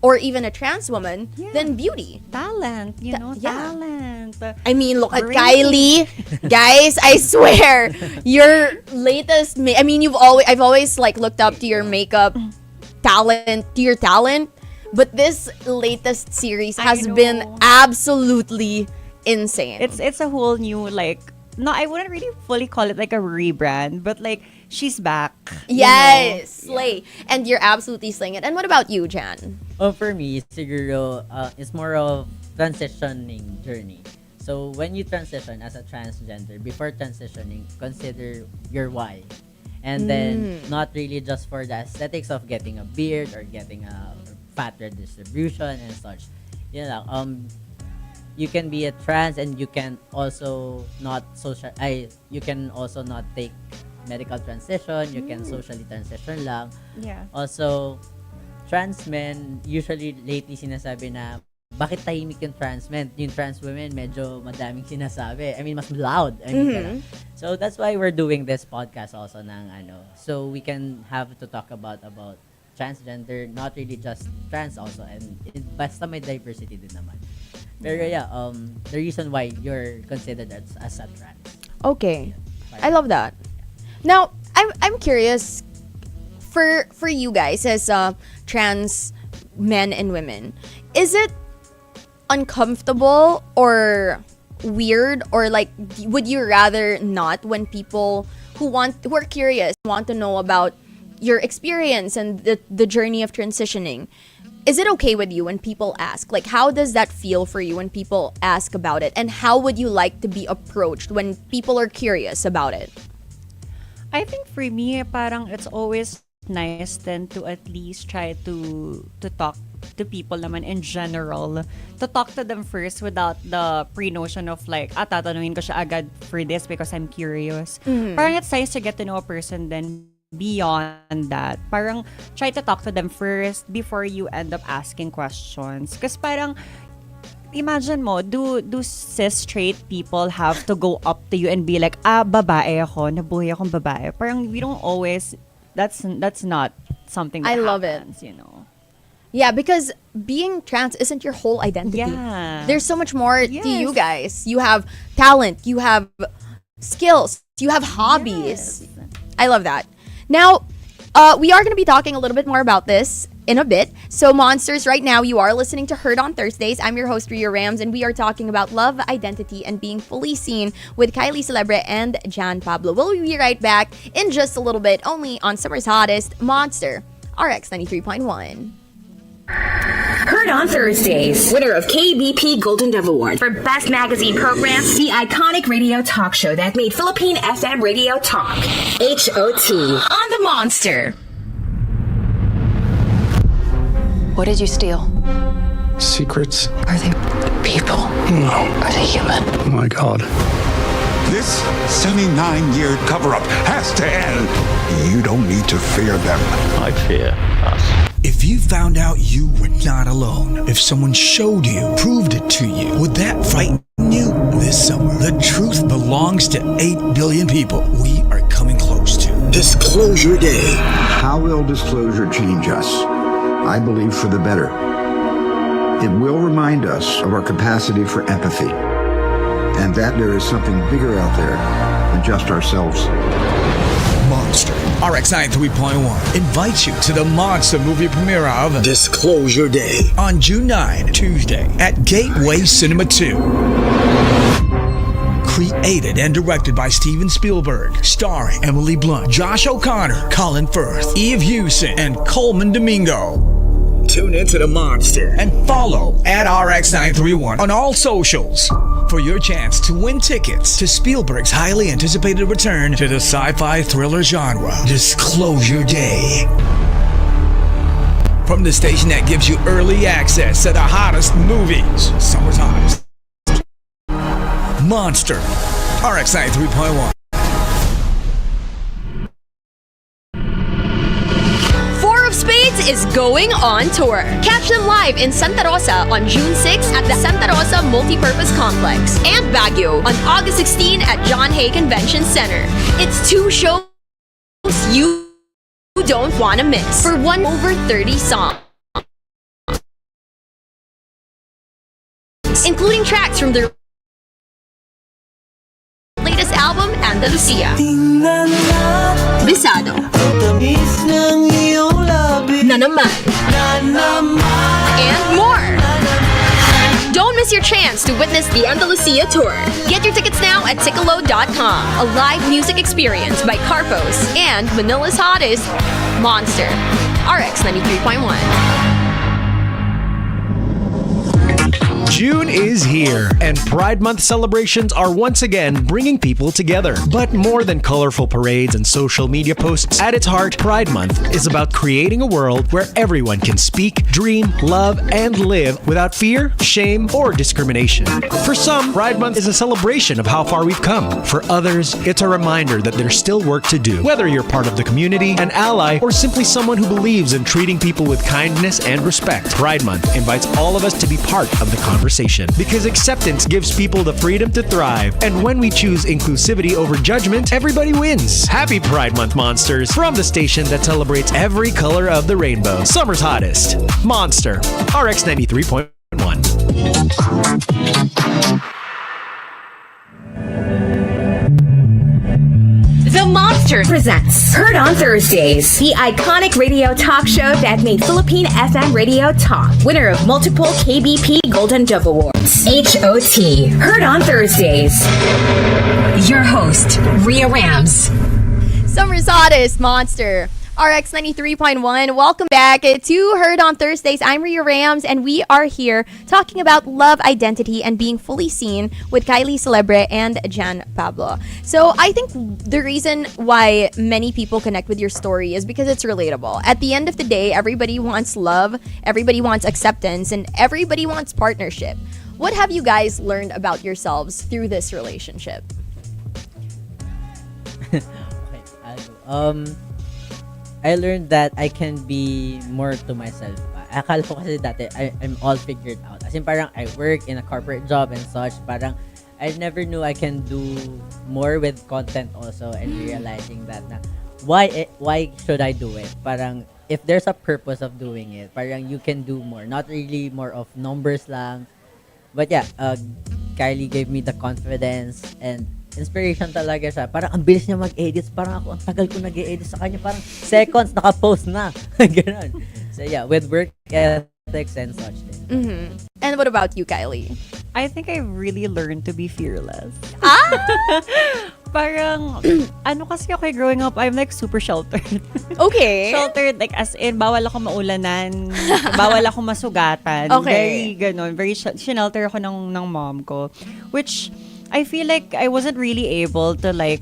or even a trans woman, than beauty. Talent, talent. I mean, look at Kylie. Guys, I swear, your latest I've always like looked up to your makeup talent, but this latest series has been absolutely insane. It's a whole new like, no, I wouldn't really fully call it like a rebrand, but like she's back. Yes, slay. And you're absolutely slaying it. And what about you, Jan? For me, siguro, it's more of transitioning journey. So when you transition as a transgender, before transitioning, consider your why. And then not really just for the aesthetics of getting a beard or getting a fat redistribution and such. You know, you can be a trans and you can also not you can also not take medical transition, you can socially transition lang. Yeah. Also, trans men usually lately sinasabi na bakit tahimik yung trans men? Yung trans women medyo madaming sinasabi. I mean, mas loud. I mean, so that's why we're doing this podcast also so we can have to talk about transgender, not really just trans also, and basta may diversity din naman. Pero yeah, the reason why you're considered as a trans. Okay. I love that. Now, I'm curious for you guys as trans men and women. Is it uncomfortable or weird, or like would you rather not when people who are curious want to know about your experience and the journey of transitioning? Is it okay with you when people ask? Like, how does that feel for you when people ask about it? And how would you like to be approached when people are curious about it? I think for me, parang it's always nice then to at least try to talk to people naman in general, to talk to them first without the pre-notion of like, tatanungin ko siya agad for this because I'm curious. Parang it's nice to get to know a person then beyond that. Parang try to talk to them first before you end up asking questions. Because parang, imagine mo, do cis straight people have to go up to you and be like, babae ako, nabuhay akong babae. Parang we don't always, that's not something that I love happens, it. You know. Yeah, because being trans isn't your whole identity. Yeah. There's so much more to Yes. you guys. You have talent, you have skills, you have hobbies. Yes. I love that. Now, we are going to be talking a little bit more about this in a bit. So, Monsters, right now you are listening to Heard on Thursdays. I'm your host, Ria Rams, and we are talking about love, identity, and being fully seen with Kylie Celebre and Jan Pablo. We'll be right back in just a little bit, only on Summer's Hottest, Monster RX93.1. Heard on Thursdays. Winner of KBP Golden Dove Award for Best Magazine Program. The iconic radio talk show that made Philippine FM radio talk. HOT. On the Monster. What did you steal? Secrets. Are they people? No. Are they human? Oh my God. This 79-year cover-up has to end. You don't need to fear them. I fear us. If you found out you were not alone, if someone showed you, proved it to you, would that frighten you? This summer, the truth belongs to 8 billion people we are coming close to. Disclosure Day. How will disclosure change us? I believe for the better. It will remind us of our capacity for empathy, and that there is something bigger out there than just ourselves. Monster RX93.1 invites you to the Monster movie premiere of Disclosure Day on June 9, Tuesday, at Gateway Cinema 2. Created and directed by Steven Spielberg, starring Emily Blunt, Josh O'Connor, Colin Firth, Eve Hewson, and Coleman Domingo. Tune into the Monster and follow at RX931 on all socials for your chance to win tickets to Spielberg's highly anticipated return to the sci-fi thriller genre, Disclosure Day. From the station that gives you early access to the hottest movies, summer's hottest. Monster RX93.1. Of Spades is going on tour. Catch them live in Santa Rosa on June 6 at the Santa Rosa Multipurpose Complex and Baguio on August 16 at John Hay Convention Center. It's 2 shows you don't want to miss for one over 30 songs, including tracks from their latest album, Andalusia, Bisado, Na Naman, and more. Don't miss your chance to witness the Andalusia tour. Get your tickets now at Ticalo.com, a live music experience by Carpos and Manila's hottest, Monster RX93.1. June is here, and Pride Month celebrations are once again bringing people together. But more than colorful parades and social media posts, at its heart, Pride Month is about creating a world where everyone can speak, dream, love, and live without fear, shame, or discrimination. For some, Pride Month is a celebration of how far we've come. For others, it's a reminder that there's still work to do. Whether you're part of the community, an ally, or simply someone who believes in treating people with kindness and respect, Pride Month invites all of us to be part of the conversation. Because acceptance gives people the freedom to thrive, and when we choose inclusivity over judgment, everybody wins. Happy Pride Month, Monsters, from the station that celebrates every color of the rainbow. Summer's hottest, Monster RX93.1. The Monster presents, heard on Thursdays, the iconic radio talk show that made Philippine FM radio talk. Winner of multiple KBP Golden Dove Awards. HOT, heard on Thursdays. Your host, Rhea Rams. Summer's hottest, Monster RX93.1. Welcome back to Heard on Thursdays. I'm Rhea Rams, and we are here talking about love, identity, and being fully seen with Kylie Celebre and Jan Pablo. So I think the reason why many people connect with your story is because it's relatable. At the end of the day, everybody wants love, everybody wants acceptance, and everybody wants partnership. What have you guys learned about yourselves through this relationship? Okay, I'll go. I learned that I can be more to myself. Akala ko kasi dati, I'm all figured out. As in parang I work in a corporate job and such. Parang I never knew I can do more with content also, and realizing that na why should I do it? Parang if there's a purpose of doing it, parang you can do more. Not really more of numbers lang. But yeah, Kylie gave me the confidence and inspiration talaga siya. Parang ang bilis niya mag-edit. Parang ako, ang tagal ko nag-edit sa kanya. Parang seconds, naka-post na. Ganon. So yeah, with work ethics and such. Mm-hmm. And what about you, Kylie? I think I really learned to be fearless. Parang, ano kasi ako growing up, I'm like super sheltered. Okay. Sheltered, like as in, bawal ako maulanan, bawal ako masugatan. Okay. Very ganon, very shelter ako ng mom ko. Which, I feel like I wasn't really able to like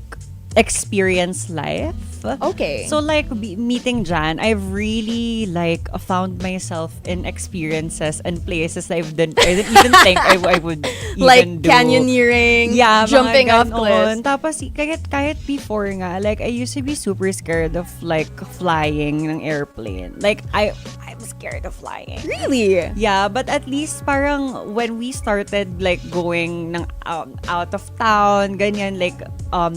experience life. Okay. So like meeting Jan, I've really like found myself in experiences and places that I didn't even think I would even like do. canyoneering, yeah, jumping off ganon. cliffs. Tapos kahit before nga, like I used to be super scared of like flying ng airplane. Like I'm scared of flying. Really? Yeah, but at least parang when we started like going ng out of town, ganyan like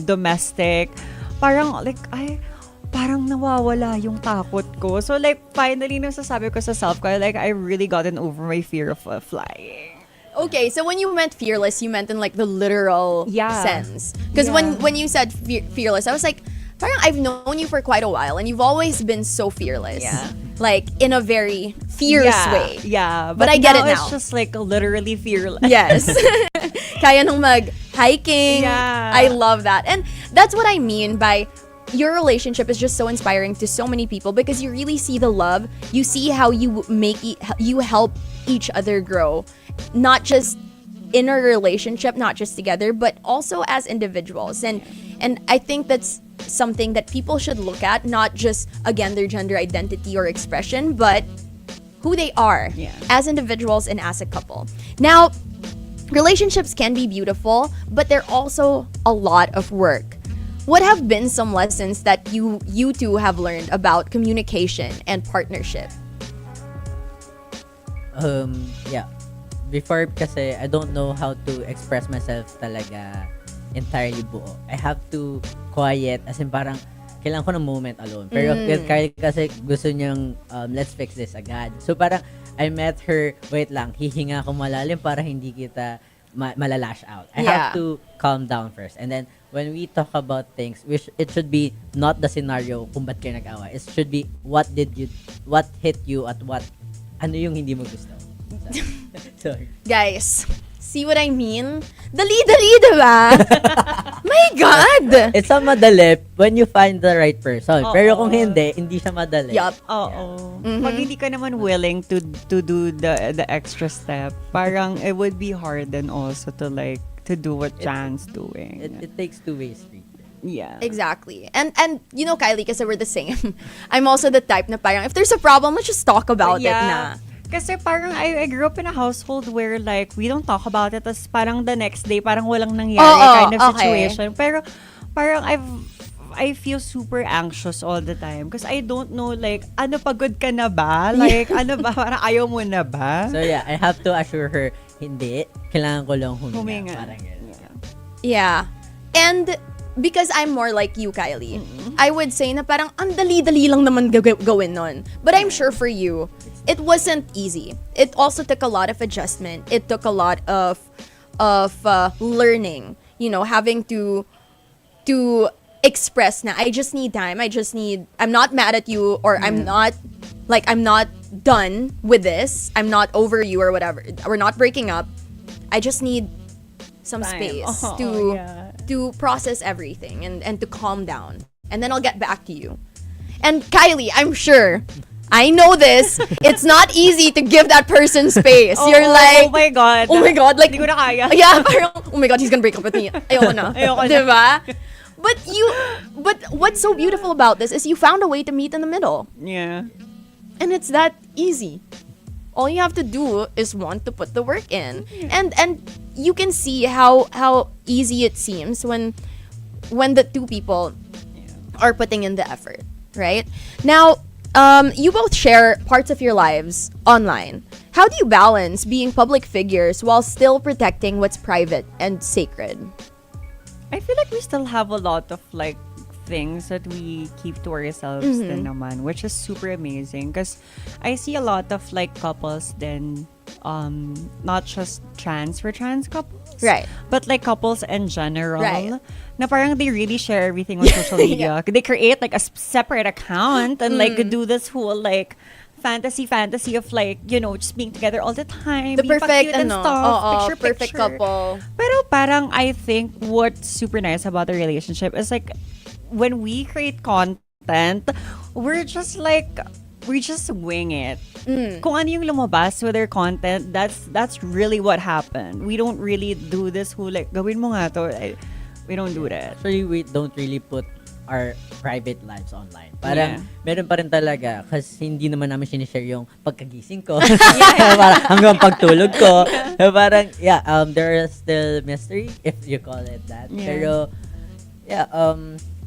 domestic, parang like parang nawawala yung takot ko. So like finally nasasabi ko sa self ko, like I really gotten over my fear of flying. Okay, so when you meant fearless, you meant in like the literal sense. Because when you said fearless, I was like, parang I've known you for quite a while and you've always been so fearless. Yeah. Like in a very fierce way. Yeah. But I get it now. It's just like literally fearless. Yes. Kaya nung mag-hiking. Yeah. I love that. And that's what I mean by your relationship is just so inspiring to so many people because you really see the love. You see how you you help each other grow. Not just in a relationship, not just together, but also as individuals. And I think that's something that people should look at, not just again their gender identity or expression, but who they are as individuals and as a couple. Now, relationships can be beautiful, but they're also a lot of work. What have been some lessons that you two have learned about communication and partnership? Yeah. Before kasi I don't know how to express myself talaga entirely buo. I have to quiet as in parang kailangan ko ng moment alone. Pero with Kylie kasi gusto niyang let's fix this agad. So parang I met her, wait lang, hihinga ako malalim para hindi kita malalash out. I have to calm down first. And then when we talk about things, it should be not the scenario kung ba't kayo nag-awa. It should be what hit you at what, ano yung hindi mo gusto. Sorry. Guys, See what I mean? Dali-dali, diba? My God! It's a madali when you find the right person. Oo. Pero kung hindi siya madali. Yup. Oo. Pag hindi ka naman willing to do the extra step, parang it would be hard then also to like to do what Jan's doing. It takes two-way street. Yeah. Exactly. And you know, Kylie, kasi we're the same. I'm also the type na parang, if there's a problem, let's just talk about it na. Kasi parang I grew up in a household where like we don't talk about it, tas parang the next day parang walang nangyari kind of situation. Pero parang I feel super anxious all the time because I don't know like ano, pagod ka na ba? Like ano ba, parang ayaw mo na ba? So yeah, I have to assure her, hindi, kailangan ko lang huminga. Parang Yeah. And because I'm more like you, Kylie, I would say na parang ang dali-dali lang naman gawin nun. But I'm sure for you, it wasn't easy. It also took a lot of adjustment. It took a lot of learning. You know, having to express na I just need time. I'm not mad at you, or I'm not done with this. I'm not over you or whatever. We're not breaking up. I just need some space to process everything and to calm down. And then I'll get back to you. And Kylie, I'm sure, I know this, it's not easy to give that person space. You're like, oh my God, like, hindi ko na kaya. Yeah, parang, oh my God, he's gonna break up with me. Ayoko na. Diba? But what's so beautiful about this is you found a way to meet in the middle. Yeah. And it's that easy. All you have to do is want to put the work in. And you can see how easy it seems when the two people are putting in the effort, right? Now, you both share parts of your lives online. How do you balance being public figures while still protecting what's private and sacred? I feel like we still have a lot of like things that we keep to ourselves din naman, which is super amazing because I see a lot of like couples then not just trans couples, right, but like couples in general, right, na parang they really share everything on social media. They create like a separate account and like do this whole like fantasy of like, you know, just being together all the time, the being perfect cute and stuff, perfect couple. Pero parang I think what's super nice about the relationship is like when we create content, we just wing it. Kung ano yung lumabas with our content, that's really what happened. We don't really do this whole like gawin mo nga to. We don't do that. Actually, we don't really put our private lives online. Parang meron pa rin talaga kasi hindi naman namin sinishare yung pagkagising ko. Parang hanggang pagtulog ko. Parang there is still mystery if you call it that. Pero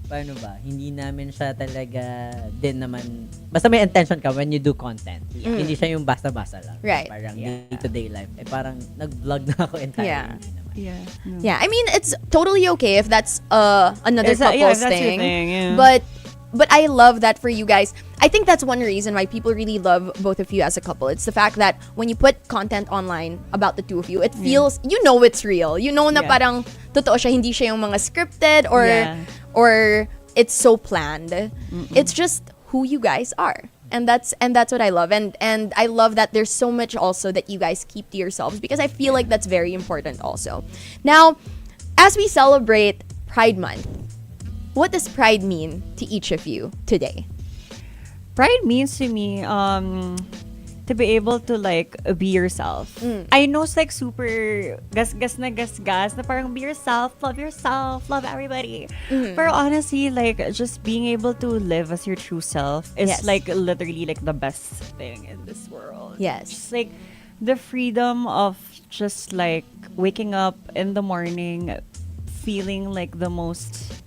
paano ba? Hindi namin siya talaga din naman, basta may intention ka when you do content. Hindi siya yung basta-basta lang. Right. Parang day-to-day life. Parang nag-vlog na ako entirely. Yeah, I mean, it's totally okay if that's another couple's thing. But I love that for you guys. I think that's one reason why people really love both of you as a couple. It's the fact that when you put content online about the two of you, it feels, you know, it's real. You know na parang totoo siya, hindi siya yung mga scripted or it's so planned. It's just who you guys are. And that's what I love. And I love that there's so much also that you guys keep to yourselves because I feel like that's very important also. Now, as we celebrate Pride Month, what does Pride mean to each of you today? Pride means to me to be able to like be yourself. I know it's like super gas na parang be yourself, love everybody. But honestly, like just being able to live as your true self is like literally like the best thing in this world. Yes. Just like the freedom of just like waking up in the morning feeling like the most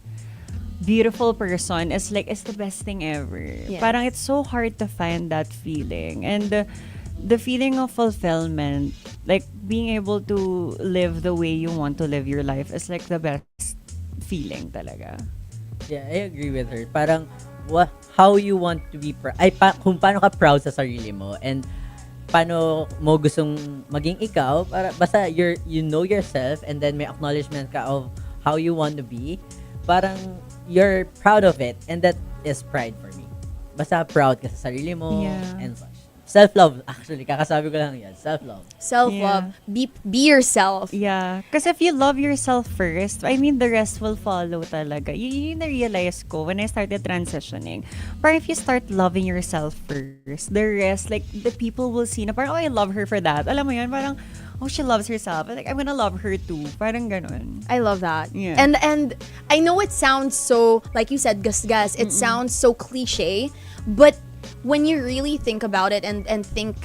beautiful person is the best thing ever. Yes. Parang it's so hard to find that feeling, and the feeling of fulfillment, like being able to live the way you want to live your life is like the best feeling talaga. Yeah, I agree with her. Parang how you want to be kung paano ka proud sa sarili mo and paano mo gustong maging ikaw, para basta you know yourself and then may acknowledgement ka of how you want to be. Parang you're proud of it, and that is pride for me. Basta proud ka sa sarili mo and such. Self-love, actually. Kakasabi ko lang yan. Self-love. Self-love. Be yourself. Yeah. Because if you love yourself first, I mean, the rest will follow talaga. Yun na-realize ko when I started transitioning. Parang if you start loving yourself first, the rest, like, the people will see na parang, oh, I love her for that. Alam mo yun, parang, oh, she loves herself. Like, I'm gonna love her too. Parang ganun. I love that. Yeah. And I know it sounds so, like you said, gas. It sounds so cliche, but when you really think about it and think,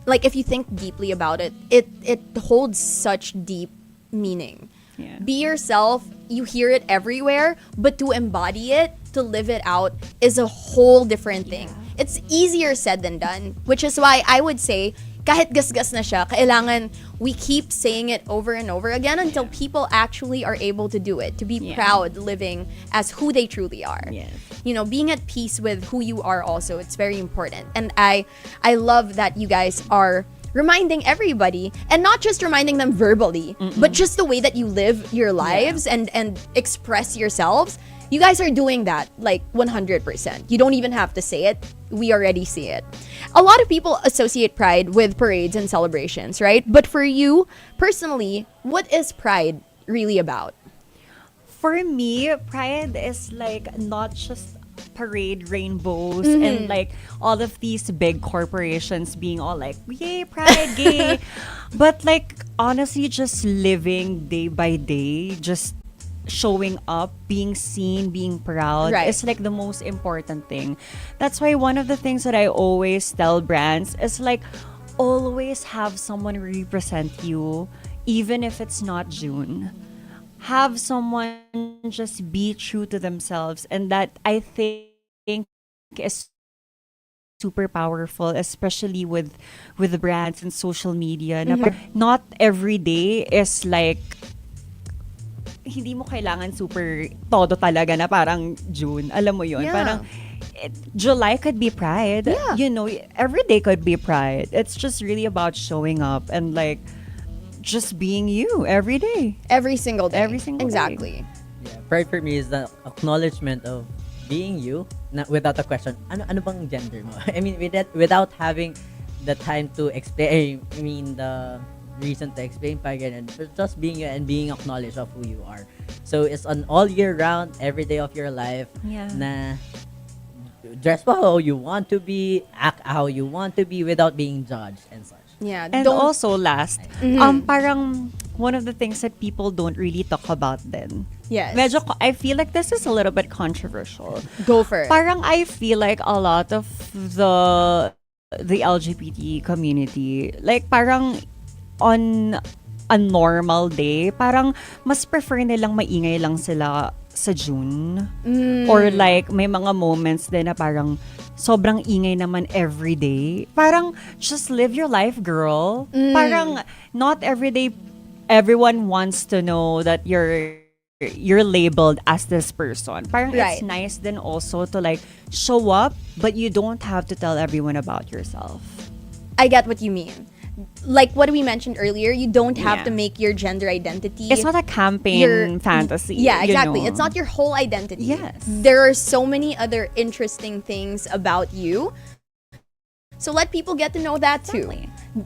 like if you think deeply about it, it holds such deep meaning. Yeah. Be yourself, you hear it everywhere, but to embody it, to live it out is a whole different thing. It's easier said than done, which is why I would say, kahit gasgas na siya, kailangan we keep saying it over and over again until people actually are able to do it, to be proud living as who they truly are. Yes. You know, being at peace with who you are also, it's very important. And I love that you guys are reminding everybody, and not just reminding them verbally, but just the way that you live your lives and express yourselves. You guys are doing that like 100%. You don't even have to say it. We already see it. A lot of people associate pride with parades and celebrations, right? But for you, personally, what is pride really about? For me, pride is like not just parade rainbows and like all of these big corporations being all like, yay, pride, gay. But like, honestly, just living day by day, just showing up, being seen, being proud is like the most important thing. That's why one of the things that I always tell brands is like, always have someone represent you, even if it's not June. Have someone just be true to themselves, and that I think is super powerful, especially with brands and social media. Na not every day is like, hindi mo kailangan super todo talaga na parang June. Alam mo yun? Parang July could be pride. You know, every day could be pride. It's just really about showing up and like just being you every day. Every single day. Every single day. Yeah, pride for me is the acknowledgement of being you without a question. Ano bang gender mo? I mean, without having the time to explain, I mean, the reason to explain pa ganun. Just being you and being acknowledged of who you are. So it's an all year round, every day of your life na dress pa how you want to be, act how you want to be without being judged and such. Yeah. And also last, parang one of the things that people don't really talk about then. Yes. Medyo, I feel like this is a little bit controversial. Go for it. Parang I feel like a lot of the LGBT community, like parang on a normal day, parang mas prefer nilang maingay lang sila sa June. Or like, may mga moments din na parang sobrang ingay naman every day. Parang, just live your life, girl. Parang, not every day, everyone wants to know that you're labeled as this person. Parang it's nice then also to like show up, but you don't have to tell everyone about yourself. I get what you mean. Like what we mentioned earlier, you don't have to make your gender identity. It's not a campaign fantasy. Yeah, exactly. You know? It's not your whole identity. Yes. There are so many other interesting things about you. So let people get to know that too.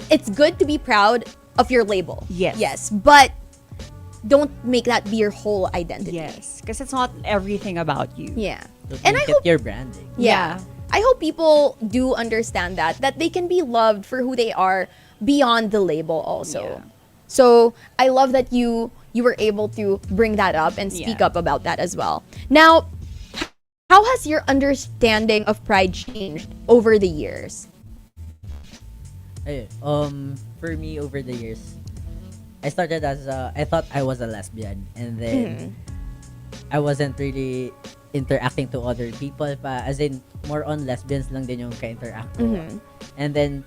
It's good to be proud of your label. Yes. Yes. But don't make that be your whole identity. Yes. Because it's not everything about you. Yeah. And I hope your branding. Yeah. I hope people do understand that they can be loved for who they are beyond the label also. Yeah. So I love that you were able to bring that up and speak up about that as well. Now, how has your understanding of pride changed over the years? For me, over the years, I started as I thought I was a lesbian, and then I wasn't really interacting to other people pa, as in more on lesbians lang din yung ka-interact ko. And then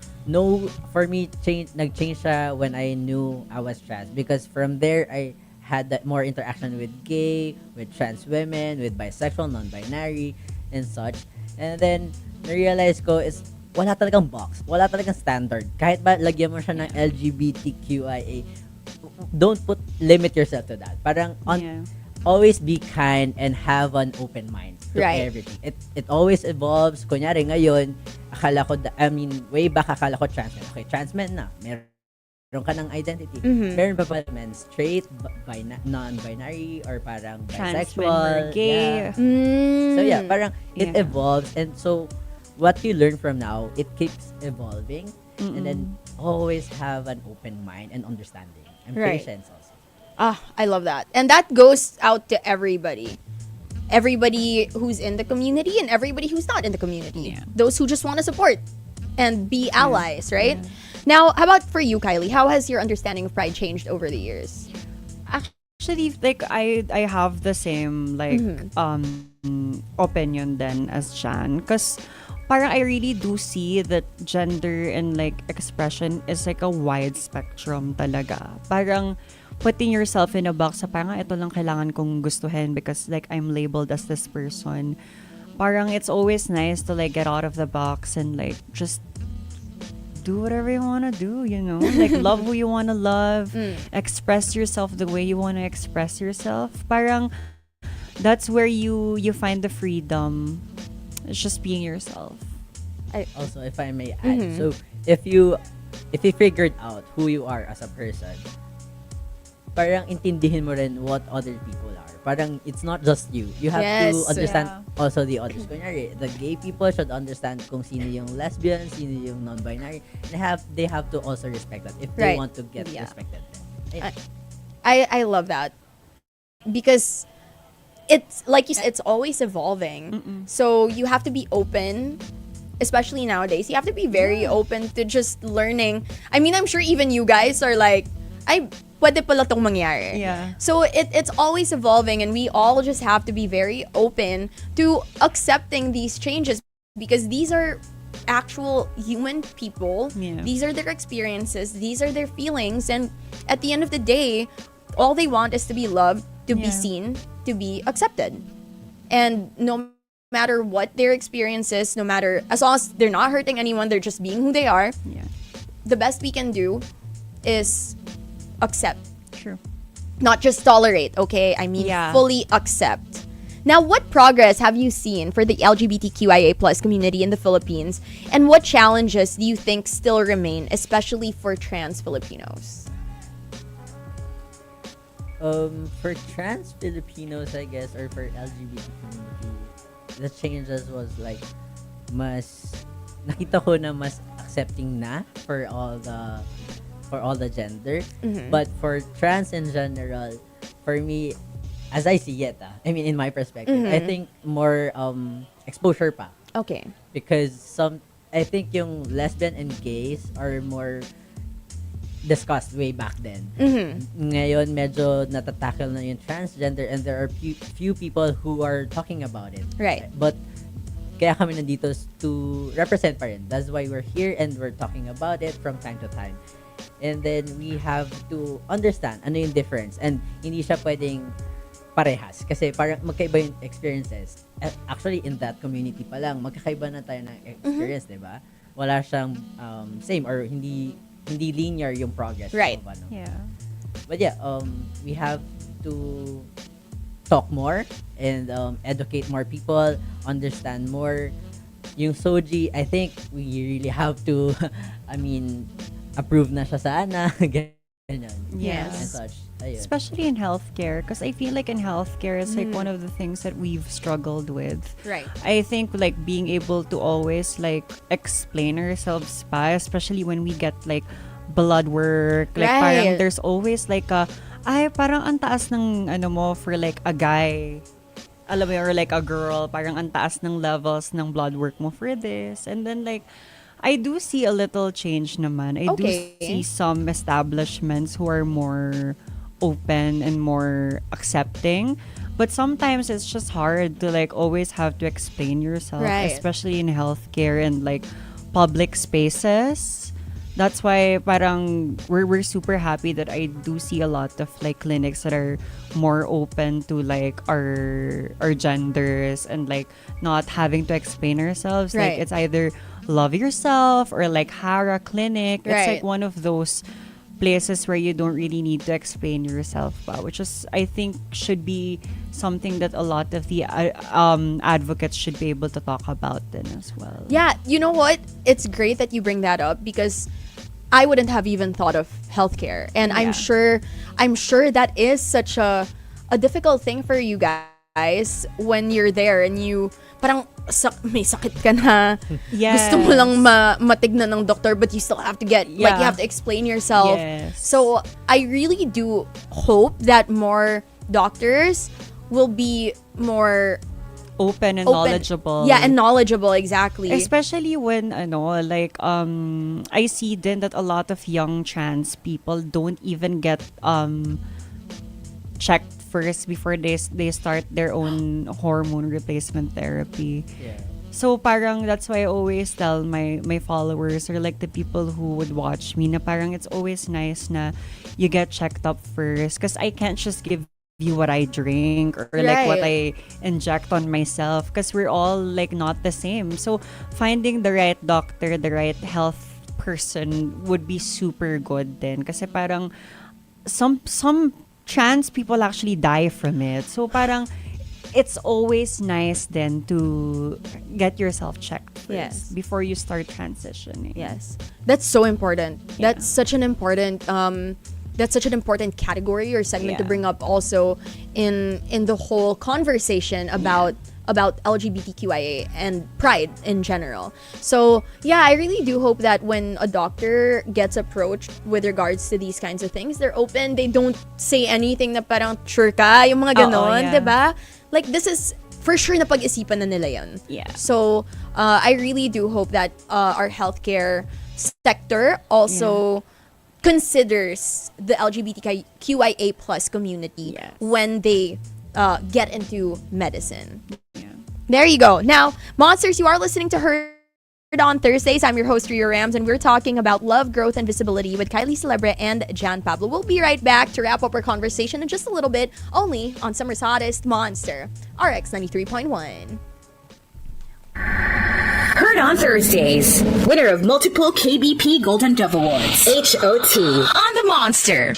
for me nag-change siya when I knew I was trans, because from there I had that more interaction with gay, with trans women, with bisexual, non-binary and such. And then na-realize ko is wala talagang box, wala talagang standard. Kahit ba lagyan mo siya ng LGBTQIA, don't limit yourself to that. Parang always be kind and have an open mind. to Right. everything. It always evolves. Kunyari ngayon, akala ko, way back akala ko trans men. Okay, trans men na. Meron ka ng identity. Meron pa pala men, straight, non-binary, or parang Trans men bisexual. or gay. Yeah. So yeah, parang it evolves, and so what you learn from now, it keeps evolving, and then always have an open mind and understanding and Right. patience also. I love that. And that goes out to everybody. Everybody who's in the community and everybody who's not in the community. Those who just want to support and be allies, right? Now, how about for you, Kylie? How has your understanding of pride changed over the years? Actually, like I have the same like opinion then as Jan, because parang I really do see that gender and like expression is like a wide spectrum talaga. Parang putting yourself in a box sa parang ito lang kailangan kong gustuhin because like I'm labeled as this person. Parang it's always nice to like get out of the box and like just do whatever you want to do, you know? Like, love who you want to love. Express yourself the way you want to express yourself. Parang, that's where you find the freedom. It's just being yourself. Also, if I may add, so if you figured out who you are as a person, parang intindihin mo rin what other people are. Parang it's not just you. You have to understand also the others. Kunyari, the gay people should understand kung sino yung lesbian, sino yung non-binary. They have to also respect that if they want to get respected. I love that. Because it's like you said, it's always evolving. So you have to be open, especially nowadays. You have to be very open to just learning. I mean, I'm sure even you guys are like, pwede pala tong mangyari. Yeah. So it's always evolving, and we all just have to be very open to accepting these changes, because these are actual human people. These are their experiences. These are their feelings. And at the end of the day, all they want is to be loved, to be seen, to be accepted. And no matter what their experience is, no matter, as long as they're not hurting anyone, they're just being who they are. The best we can do is accept. True. Not just tolerate, okay? I mean, fully accept. Now, what progress have you seen for the LGBTQIA plus community in the Philippines? And what challenges do you think still remain, especially for trans Filipinos? For trans Filipinos, I guess, or for LGBT community, the changes was like, nakita ko na mas accepting na for all the gender. But for trans in general, for me, as I see it, I mean, in my perspective, I think more exposure pa. Okay. Because I think yung lesbian and gays are more discussed way back then. Ngayon, medyo natatackle na yung transgender, and there are few people who are talking about it. Right. But kaya kami nandito to represent pa rin. That's why we're here and we're talking about it from time to time. And then we have to understand ano yung difference, and hindi siya pwedeng parehas kasi parang magkaiba yung experiences. Actually, in that community pa lang, magkakaiba na tayo ng experience, di ba? Wala siyang same or hindi linear yung progress. Right. Yeah. But yeah, we have to talk more and educate more people, understand more. Yung Soji, I think we really have to, approve na siya sana. Ganyan. Yes. And such. Ayun. Especially in healthcare, because I feel like in healthcare it's like one of the things that we've struggled with. Right. I think like being able to always like explain ourselves pa, especially when we get like blood work, like parang there's always like parang ang taas ng mo for like a guy, alam mo, or like a girl, parang ang taas ng levels ng blood work mo for this. And then like I do see a little change naman. I do see some establishments who are more open and more accepting. But sometimes it's just hard to like always have to explain yourself, especially in healthcare and like public spaces. That's why parang we're super happy that I do see a lot of like clinics that are more open to like our genders and like not having to explain ourselves. Like it's either Love Yourself or like Hara Clinic. It's like one of those places where you don't really need to explain yourself pa, which is, I think, should be something that a lot of the advocates should be able to talk about then as well. Yeah, you know what? It's great that you bring that up because I wouldn't have even thought of healthcare. And I'm sure that is such a difficult thing for you guys when you're there and you parang may sakit ka na. Yes. Gusto mo lang matignan ng doctor but you still have to get like you have to explain yourself. Yes. So I really do hope that more doctors will be more open and knowledgeable. Yeah, and knowledgeable, exactly. Especially when I see then that a lot of young trans people don't even get checked first before they start their own hormone replacement therapy. Yeah. So parang that's why I always tell my followers or like the people who would watch me na parang it's always nice na you get checked up first because I can't just give you what I drink or like what I inject on myself because we're all like not the same. So finding the right doctor, the right health person would be super good then kasi parang some trans people actually die from it. So parang it's always nice then to get yourself checked first before you start transitioning. Yes. That's so important. Yeah. That's such an important category or segment to bring up also in the whole conversation about LGBTQIA and pride in general. So yeah, I really do hope that when a doctor gets approached with regards to these kinds of things, they're open. They don't say anything na parang sure ka, yung mga ganon, diba? Like this is for sure na pag-isipan na nila yun. Yeah. So I really do hope that our healthcare sector also considers the LGBTQIA plus community when they get into medicine. There you go. Now, Monsters, you are listening to Heard on Thursdays. I'm your host, Rio Rams, and we're talking about love, growth, and visibility with Kylie Celebre and Jan Pablo. We'll be right back to wrap up our conversation in just a little bit, only on Summer's Hottest, Monster RX 93.1. Heard on Thursdays. Winner of multiple KBP Golden Dove Awards. HOT. On the Monster.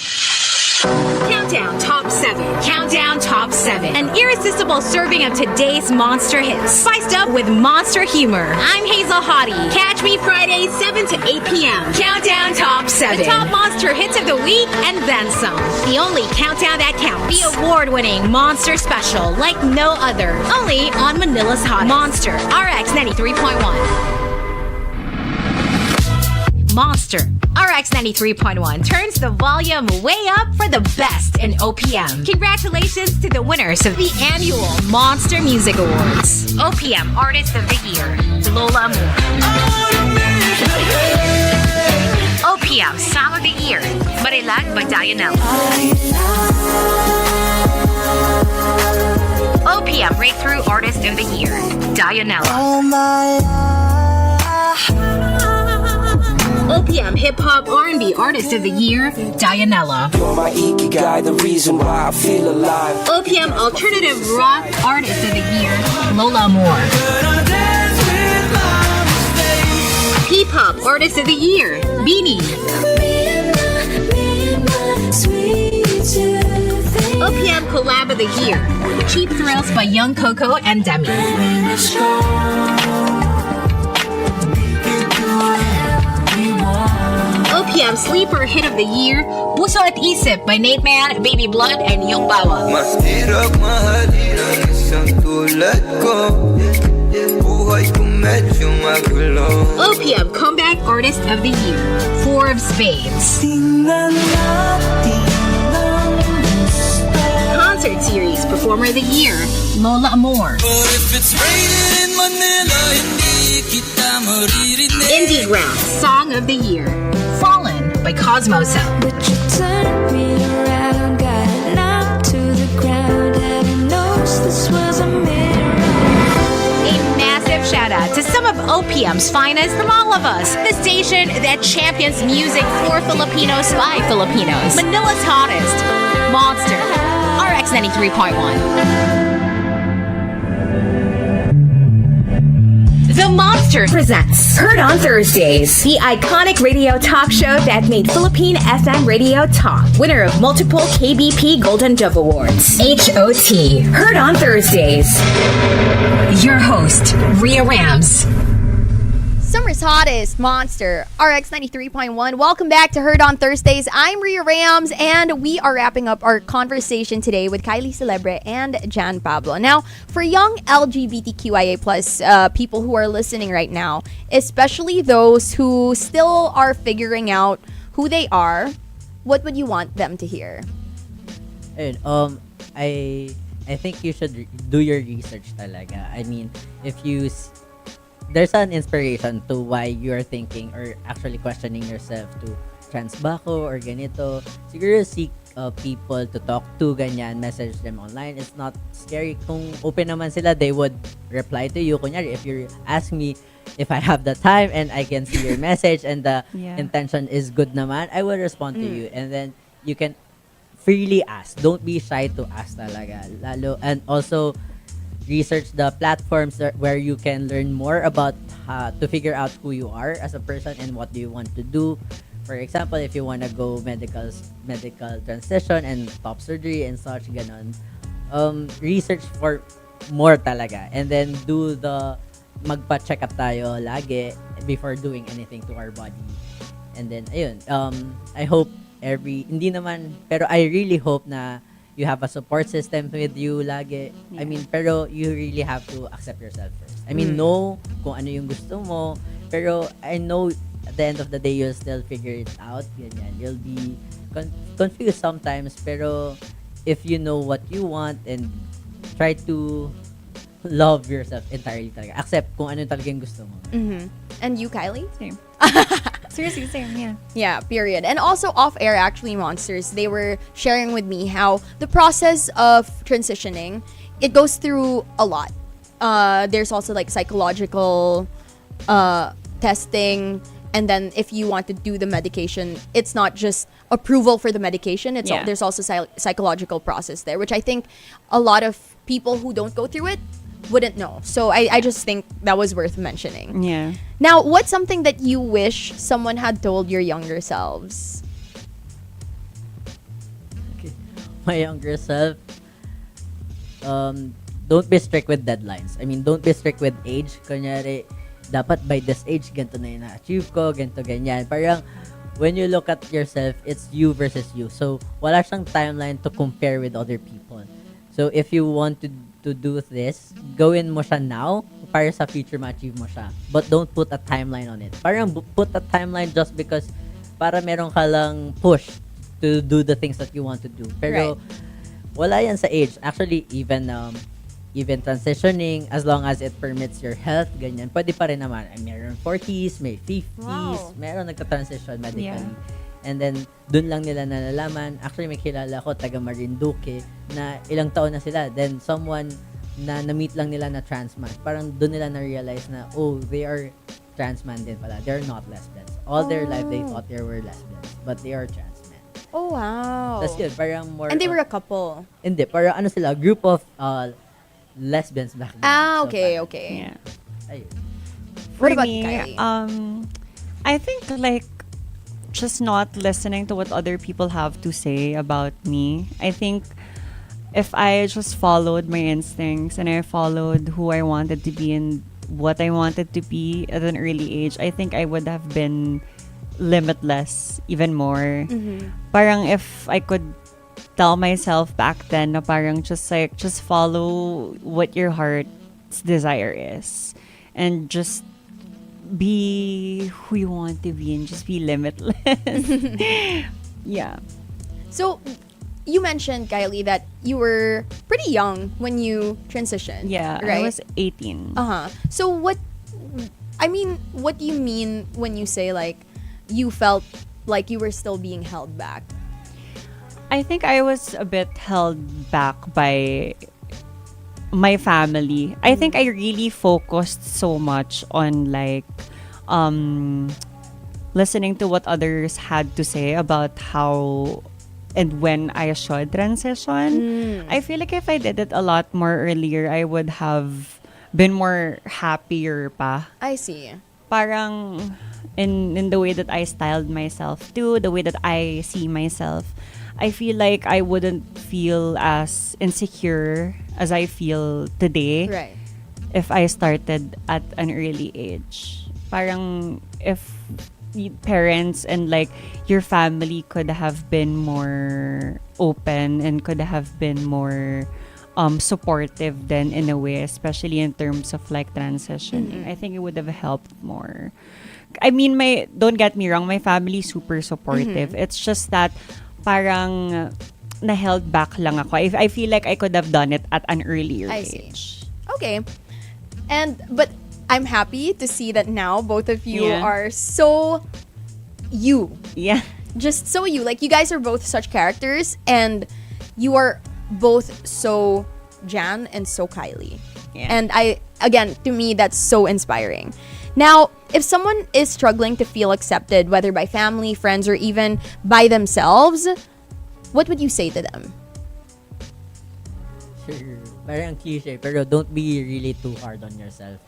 Countdown Top 7. Countdown Top 7. An irresistible serving of today's monster hits, spiced up with monster humor. I'm Hazel Hottie. Catch me Friday, 7 to 8 p.m. Countdown Top 7. The top monster hits of the week and then some. The only countdown that counts. The award-winning monster special like no other. Only on Manila's Hottest. Monster RX 93.1. Monster RX 93.1 turns the volume way up for the best in OPM. Congratulations to the winners of the annual Monster Music Awards. OPM Artist of the Year, Lola Moore. OPM Song of the Year, Marilag by Dianella. OPM Breakthrough Artist of the Year, Dianella. OPM Hip Hop R&B Artist of the Year, Dianella. You're my ikigai, the reason why I feel alive. OPM Alternative Rock Artist of the Year, Lola Moore. P-Pop Artist of the Year, Beanie. OPM Collab of the Year, Cheap Thrills by Young Coco and Demi. OPM Sleeper Hit of the Year, Puso at Isip by Nate Man, Baby Blood, and Yung Bawa. Mas hirap mahalin ang isang tulad ko. Buhay ko medyo magulo. OPM Comeback Artist of the Year, Four of Spades. Concert Series Performer of the Year, Lola Amor. Indie Ground Song of the Year, Fallen by Cosmoso. But you turned me around, got knocked to the ground. Heaven knows this was a mirror. A massive shout out to some of OPM's finest from all of us. The station that champions music for Filipinos by Filipinos. Manila's Hottest, Monster RX 93.1. The The Monster presents Heard on Thursdays, the iconic radio talk show that made Philippine FM radio talk. Winner of multiple KBP Golden Dove Awards. HOT. Heard on Thursdays. Your host, Rhea Rams. Summer's hottest, Monster RX93.1. Welcome back to Heard on Thursdays. I'm Rhea Rams, and we are wrapping up our conversation today with Kylie Celebre and Jan Pablo. Now, for young LGBTQIA plus people who are listening right now, especially those who still are figuring out who they are, what would you want them to hear? Ayun, I think you should do your research talaga. I mean, if you there's an inspiration to why you're thinking or actually questioning yourself to trans ba ako or ganito. Siguro seek people to talk to, ganyan, message them online. It's not scary. Kung open naman sila, they would reply to you. Kunyari, if you ask me if I have the time and I can see your message and the intention is good naman, I will respond to you. And then you can freely ask. Don't be shy to ask talaga. Lalo, and also research the platforms where you can learn more about to figure out who you are as a person and what do you want to do. For example, if you want to go medical transition and top surgery and such, ganon, research for more talaga. And then do the magpa-check up tayo lagi before doing anything to our body. And then, ayun, I hope hindi naman, pero I really hope na you have a support system with you lagi. Yeah. I mean, pero you really have to accept yourself first. I mean, know kung ano yung gusto mo, pero I know at the end of the day, you'll still figure it out. Ganyan. You'll be confused sometimes, pero if you know what you want and try to love yourself entirely talaga. Accept kung ano talaga yung gusto mo. Mm-hmm. And you, Kylie? Same. Seriously, same, yeah. Yeah, period. And also off-air, actually, Monsters, they were sharing with me how the process of transitioning, it goes through a lot. There's also like psychological testing, and then if you want to do the medication, it's not just approval for the medication, it's there's also psychological process there, which I think a lot of people who don't go through it wouldn't know. So I just think that was worth mentioning. Yeah. Now, what's something that you wish someone had told your younger selves? Okay. My younger self, don't be strict with deadlines. I mean, don't be strict with age. Kunyari, dapat by this age, ganito na yung na-achieve ko, ganito, ganyan. Parang, when you look at yourself, it's you versus you. So, wala siyang timeline to compare with other people. So, if you want to do this, gawin mo siya now para sa future ma-achieve mo siya. But don't put a timeline on it. Parang put a timeline just because para meron ka lang push to do the things that you want to do. Pero wala yan sa age. Actually, even transitioning, as long as it permits your health, ganyan, pwede pa rin naman. Meron 40s, may 50s, meron nagka-transition medically. Yeah. And then, dun lang nila nalalaman. Actually, may kilala ko, taga Marinduque, na ilang taon na sila. Then, someone na na-meet lang nila na trans man. Parang dun nila na-realize na, oh, they are trans man din pala. They're not lesbians. All their life, they thought they were lesbians. But they are trans men. Oh, wow. That's good. Parang more... And they were a couple. Hindi. Parang ano sila, group of lesbians back then. Ah, okay, so, okay. Yeah. Ayun. What about me, Kylie? I think, like, just not listening to what other people have to say about me. I think if I just followed my instincts and I followed who I wanted to be and what I wanted to be at an early age, I think I would have been limitless even more. Mm-hmm. Parang if I could tell myself back then na parang just follow what your heart's desire is and just be who you want to be and just be limitless. Yeah. So, you mentioned, Kylie, that you were pretty young when you transitioned. Yeah, right? I was 18. So what do you mean when you say like you felt like you were still being held back? I think I was a bit held back by my family. I think I really focused so much on like listening to what others had to say about how and when I should transition. I feel like if I did it a lot more earlier, I would have been more happier pa. I see. Parang in the way that I styled myself too, the way that I see myself, I feel like I wouldn't feel as insecure as I feel today. Right. If I started at an early age. Parang if parents and like your family could have been more open and could have been more supportive then in a way, especially in terms of like transitioning. I think it would have helped more. I mean, don't get me wrong, my family super supportive. It's just that parang na-held back lang ako. I feel like I could have done it at an earlier age. Okay. But I'm happy to see that now both of you Yeah. are so you. Yeah. Just so you. Like, you guys are both such characters, and you are both so Jan and so Kylie. Yeah. And again, to me, that's so inspiring. Now, if someone is struggling to feel accepted, whether by family, friends, or even by themselves, what would you say to them? Sure. Parang cliche, pero don't be really too hard on yourself.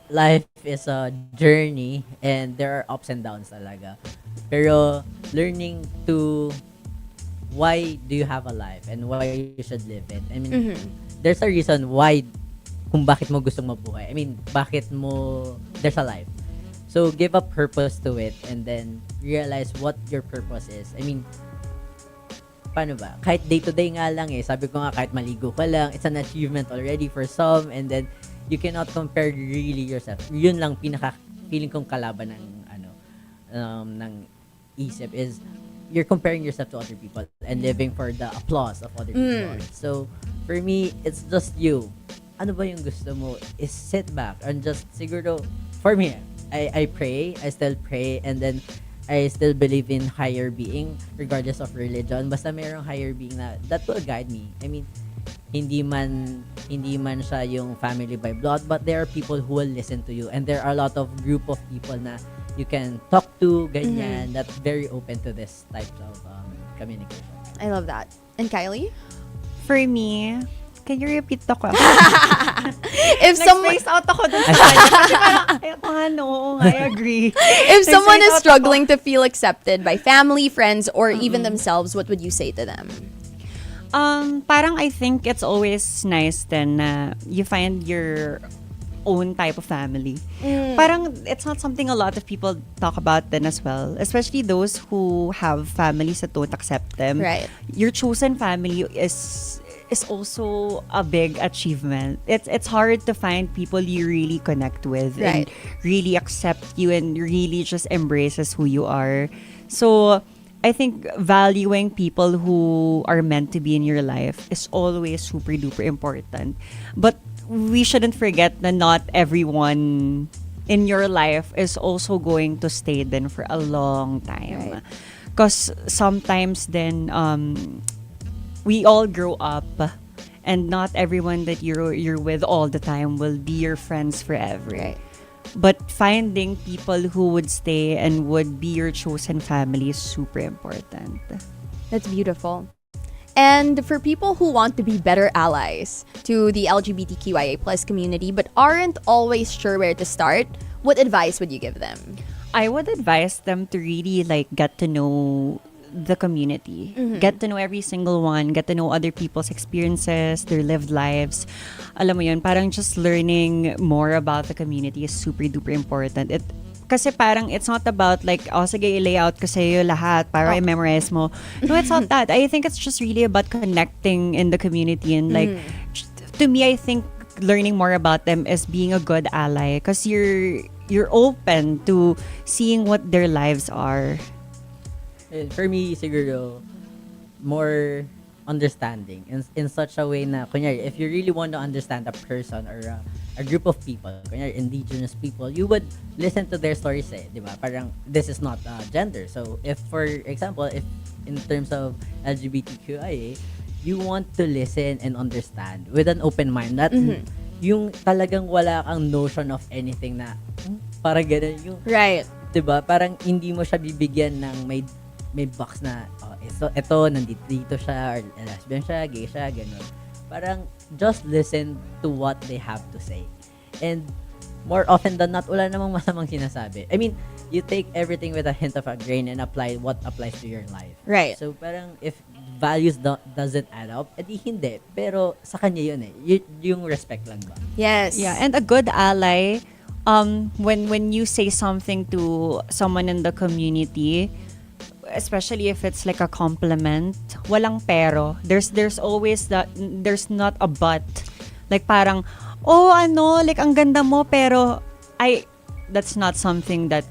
Life is a journey and there are ups and downs talaga. Pero learning to why do you have a life and why you should live it. I mean, there's a reason why kung bakit mo gustong mabuhay. I mean, bakit mo there's a life. So give a purpose to it and then realize what your purpose is. I mean, paano ba? Kahit day-to-day nga lang sabi ko nga kahit maligo ka lang, it's an achievement already for some, and then you cannot compare really yourself. Yun lang feeling kong kalaban ng ng isip is you're comparing yourself to other people and living for the applause of other people. So for me, it's just you. Ano ba yung gusto mo? Is sit back and just siguro, for me, I pray, I still pray, and then I still believe in higher being regardless of religion. Basta mayroong higher being that will guide me. I mean, hindi man siya yung family by blood, but there are people who will listen to you, and there are a lot of group of people na you can talk to, ganyan, that's very open to this type of communication. I love that. And Kylie? For me, can you repeat the question? If someone Nag-space out ako dun sa kanya. Kasi parang, I agree. If someone Nag-space is out struggling to feel accepted by family, friends, or even themselves, what would you say to them? Parang I think it's always nice then you find your own type of family. Parang it's not something a lot of people talk about then as well, especially those who have families that don't accept them. Right. Your chosen family is also a big achievement. It's hard to find people you really connect with and really accept you and really just embraces who you are. So I think valuing people who are meant to be in your life is always super duper important. But we shouldn't forget that not everyone in your life is also going to stay then for a long time. Because sometimes then we all grow up and not everyone that you're with all the time will be your friends forever. Right. But finding people who would stay and would be your chosen family is super important. That's beautiful. And for people who want to be better allies to the LGBTQIA plus community but aren't always sure where to start, what advice would you give them? I would advise them to really get to know the community. Get to know every single one. Get to know other people's experiences, their lived lives. Alam mo yun, parang just learning more about the community is super duper important. Kasi parang it's not about sige, i-lay out ko sa'yo lahat para i-memorize mo. No, it's not that. I think it's just really about connecting in the community and to me, I think learning more about them is being a good ally because you're open to seeing what their lives are. For me, siguro, more understanding in such a way na, kunyari, if you really want to understand a person or a group of people, kunyari, indigenous people, you would listen to their stories, di ba? Parang, this is not gender. So, if, for example, if in terms of LGBTQIA, you want to listen and understand with an open mind, not yung talagang wala kang notion of anything na, parang ganun yung, di ba? Parang hindi mo siya bibigyan ng may box na ito nandito siya or lesbian siya, gay siya, ganun. parang just listen to what they have to say. And more often than not, wala namang masamang sinasabi. I mean, you take everything with a hint of a grain and apply what applies to your life. Right. So parang if values doesn't add up, edi hindi. Pero sa kanya yun eh. Yung respect lang ba? Yes. Yeah, and a good ally, when you say something to someone in the community, especially if it's like a compliment, walang pero. There's always that, there's not a but. Like parang, oh like ang ganda mo, pero that's not something that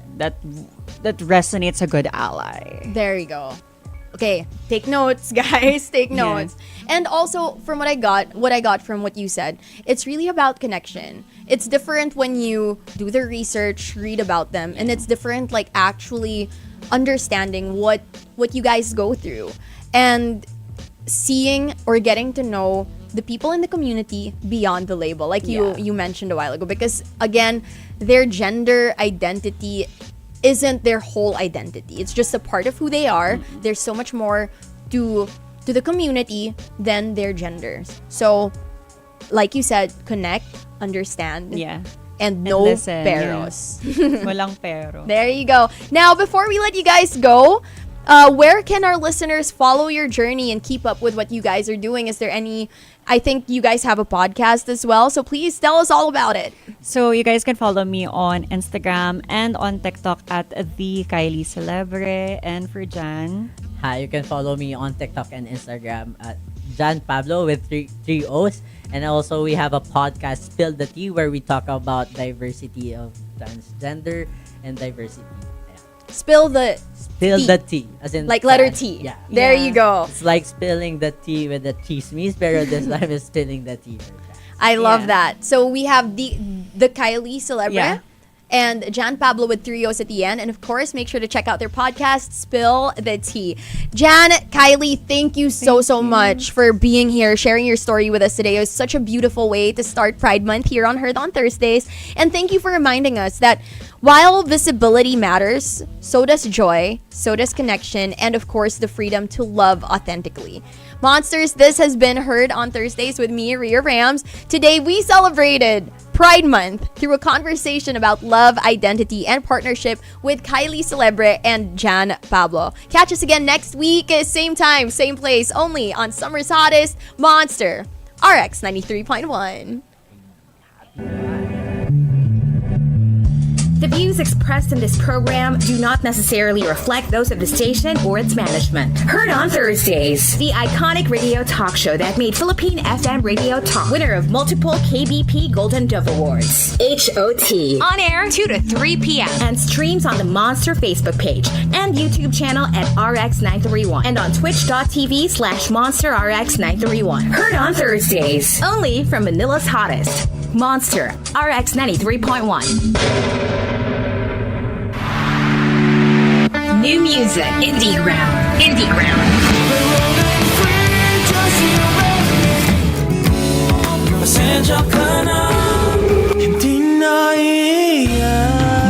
resonates a good ally. There you go. Okay, take notes, guys. Take notes. Yeah. And also, from what I got from what you said, it's really about connection. It's different when you do the research, read about them, and it's different like actually understanding what you guys go through and seeing or getting to know the people in the community beyond the label, like you mentioned a while ago, because again, their gender identity isn't their whole identity. It's just a part of who they are. There's so much more to the community than their genders. So, like you said, connect, understand, and no listen, peros. Walang pero. There you go. Now, before we let you guys go, where can our listeners follow your journey and keep up with what you guys are doing? Is there any... I think you guys have a podcast as well, so please tell us all about it. So you guys can follow me on Instagram and on TikTok at the Kylie Celebre. And for Jan, hi, you can follow me on TikTok and Instagram at Jan Pablo with three O's. And also we have a podcast, Spill the Tea, where we talk about diversity of transgender and diversity. Spill the tea, as in like letter T. Yeah. There you go. It's like spilling the tea with the chismis, pero this time is spilling the tea. I love that. So we have the Kylie Celebre and Jan Pablo with 3 O's at the end. And of course, make sure to check out their podcast, Spill the Tea. Jan, Kylie, thank you so much for being here, sharing your story with us today. It was such a beautiful way to start Pride Month here on Heard on Thursdays. And thank you for reminding us that while visibility matters, so does joy, so does connection, and of course, the freedom to love authentically. Monsters, this has been Heard on Thursdays with me, Rhea Rams. Today, we celebrated Pride Month through a conversation about love, identity, and partnership with Kylie Celebre and Jan Pablo. Catch us again next week, same time, same place, only on Summer's Hottest, Monster RX93.1. The views expressed in this program do not necessarily reflect those of the station or its management. Heard on Thursdays, the iconic radio talk show that made Philippine FM radio talk, winner of multiple KBP Golden Dove Awards. HOT. On air 2 to 3 p.m. and streams on the Monster Facebook page and YouTube channel at RX931 and on twitch.tv/Monster RX931. Heard on Thursdays, only from Manila's hottest, Monster RX93.1. New music, Indie Ground. Indie Ground.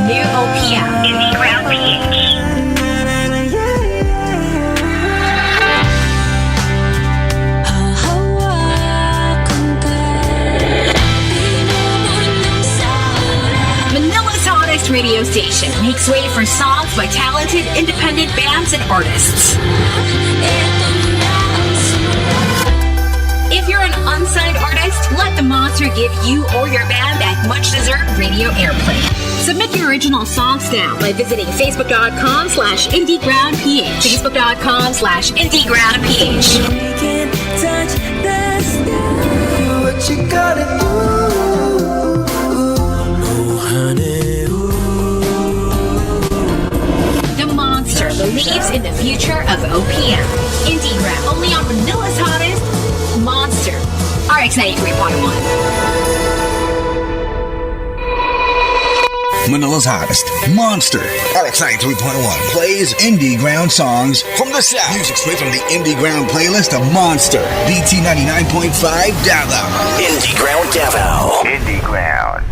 New OPM, Indie Ground PH. Manila's hottest radio station makes way for songs by talented independent bands and artists. If you're an unsigned artist, let the Monster give you or your band that much-deserved radio airplay. Submit your original songs now by visiting facebook.com/IndieGroundPH. Facebook.com/IndieGroundPH. What you gotta do? The Monster believes in the future of OPM. Indie Ground, only on Manila's hottest, Monster RX93.1. Manila's hottest, Monster RX93.1 plays Indie Ground songs from the South. Music straight from the Indie Ground playlist of Monster DT 99.5 Davao. Indie Ground Davao. Indie Ground.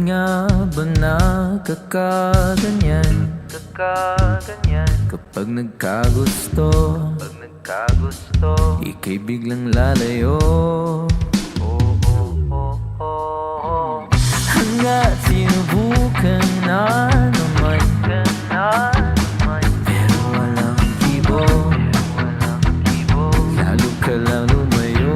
nga ba nakakaganyan? Kapag nagkagusto, ika'y biglang lalayo. Hanggat sinubukan na naman, pero walang kibo, lalo ka lang lumayo.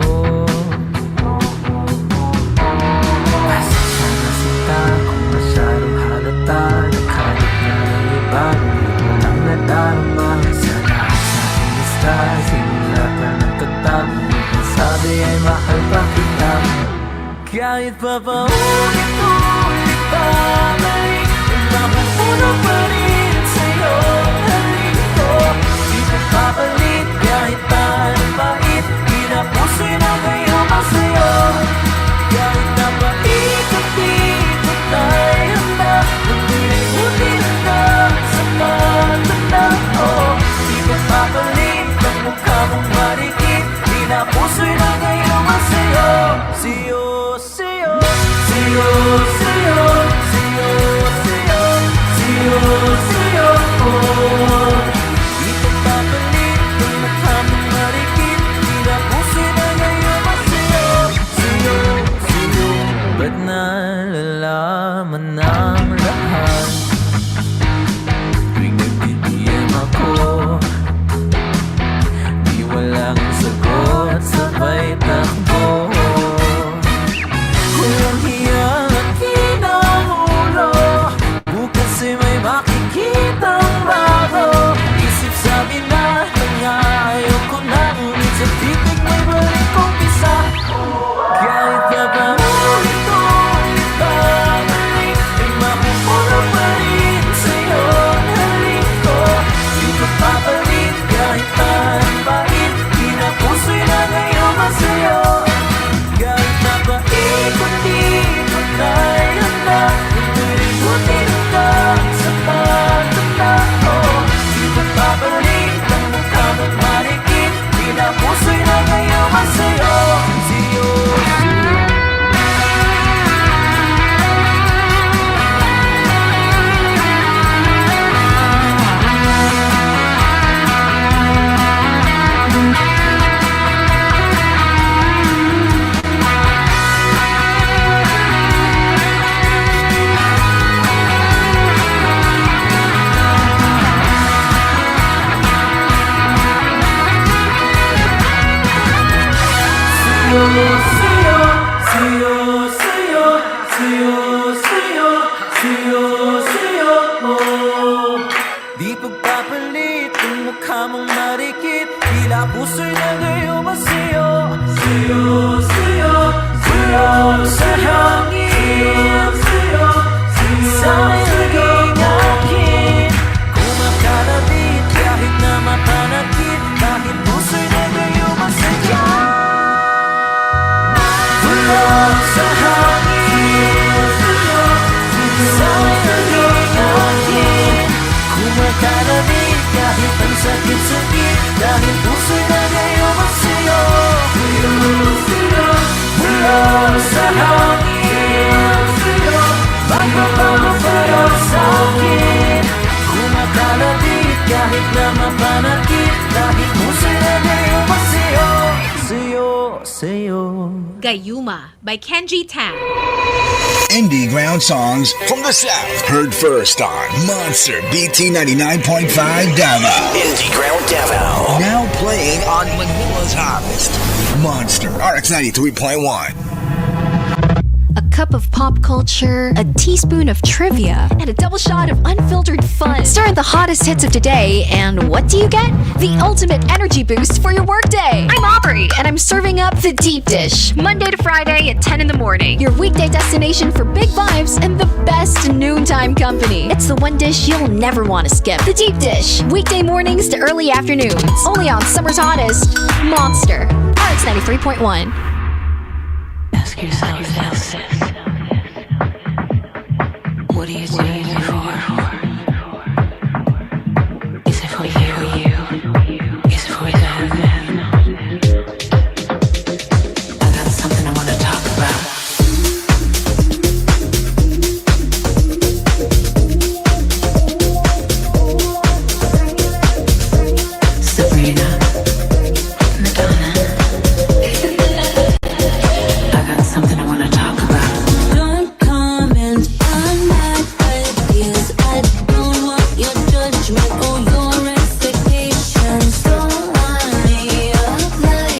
Pasensya na sinta kung masyadong halata, nakalit na ng iba, ngunit walang nadarama. Sa lahat sa aking lista, sinulat na nagtatag, ngunit ang sabi ay mahal pa kita. Kahit pa paulit-ulit babalik, mapupuno pa rin sa'yo ang halik ko. Di ko papalit kahit pa anong pait, di na puso'y na ngayon masa'yo. Kahit na paikot-ikot tayo handa, nagpili-ulit na sa matanda ko. Di ko papalit ang mukha mong marikit, di na puso'y na ngayon masa'yo. Sa'yo, sa'yo, sa'yo, sa'yo, sa'yo, sa'yo, sa'yo, sa'yo, oh. Di ko papalit ang mukha mong marikit, di na puso'y na ngayon masa'yo. Sa'yo, sa'yo, ba't nalalaman ng lahat tuwing nagdi-DM ako? Di walang sagot, sabay takbo. Walang hiya at kinaulo, bukas ay may makikitang bago. Isip sabi na ayaw ko na, ngunit sa titig may balik kong isa. Kahit pa paulit-ulit babalik, ay mapupuno pa rin sa'yo ang halik ko. Di ko papalit kahit pa anong pait, di na puso'y na ngayon masa'yo. Kahit na paikot-ikot tayo handa, nagpili-ulit na sa matanda ko. Di ko papalit ang mukha mong marikit, di na puso'y na ngayon masa'yo. Sa'yo, di pagpapalit ang mukha mong marikit, tila puso'y nagayo masa'yo. Sa'yo, sa'yo, sa'yo, sa hangin, sa'yo, sa'yo, sa'yo, naging akin. Kumakalabit kahit na mapanakit, kahit puso'y nagayo masa'yo. Bulong sa hangin, sa'yo, sa'yo, naging akin. Kumakalabit kahit ang sakit-sakit, dahil puso'y nagayo masa'yo. Sa'yo, sa'yo, bulong sa hangin, sa'yo, magbabago sa'yo sa'kin. Kumakalabit kahit na mapanakit, dahil puso'y nagayo masa'yo. Sa'yo, sa'yo. Gayuma by Kenji Tan. Indie ground songs from the South. Heard first on Monster BT 99.5 Davao. Indie ground Davao. Now playing on Manila's hottest. Monster RX93.1. A cup of pop culture, a teaspoon of trivia, and a double shot of unfiltered fun. Stir the hottest hits of today, and what do you get? The ultimate energy boost for your workday. I'm Aubrey, and I'm serving up the deep dish. Monday to Friday at 10 in the morning. Your weekday destination for big vibes and the best noontime company. It's the one dish you'll never want to skip. The deep dish. Weekday mornings to early afternoons. Only on summer's hottest, Monster RX93.1. Ask yourself this. What are you doing it for?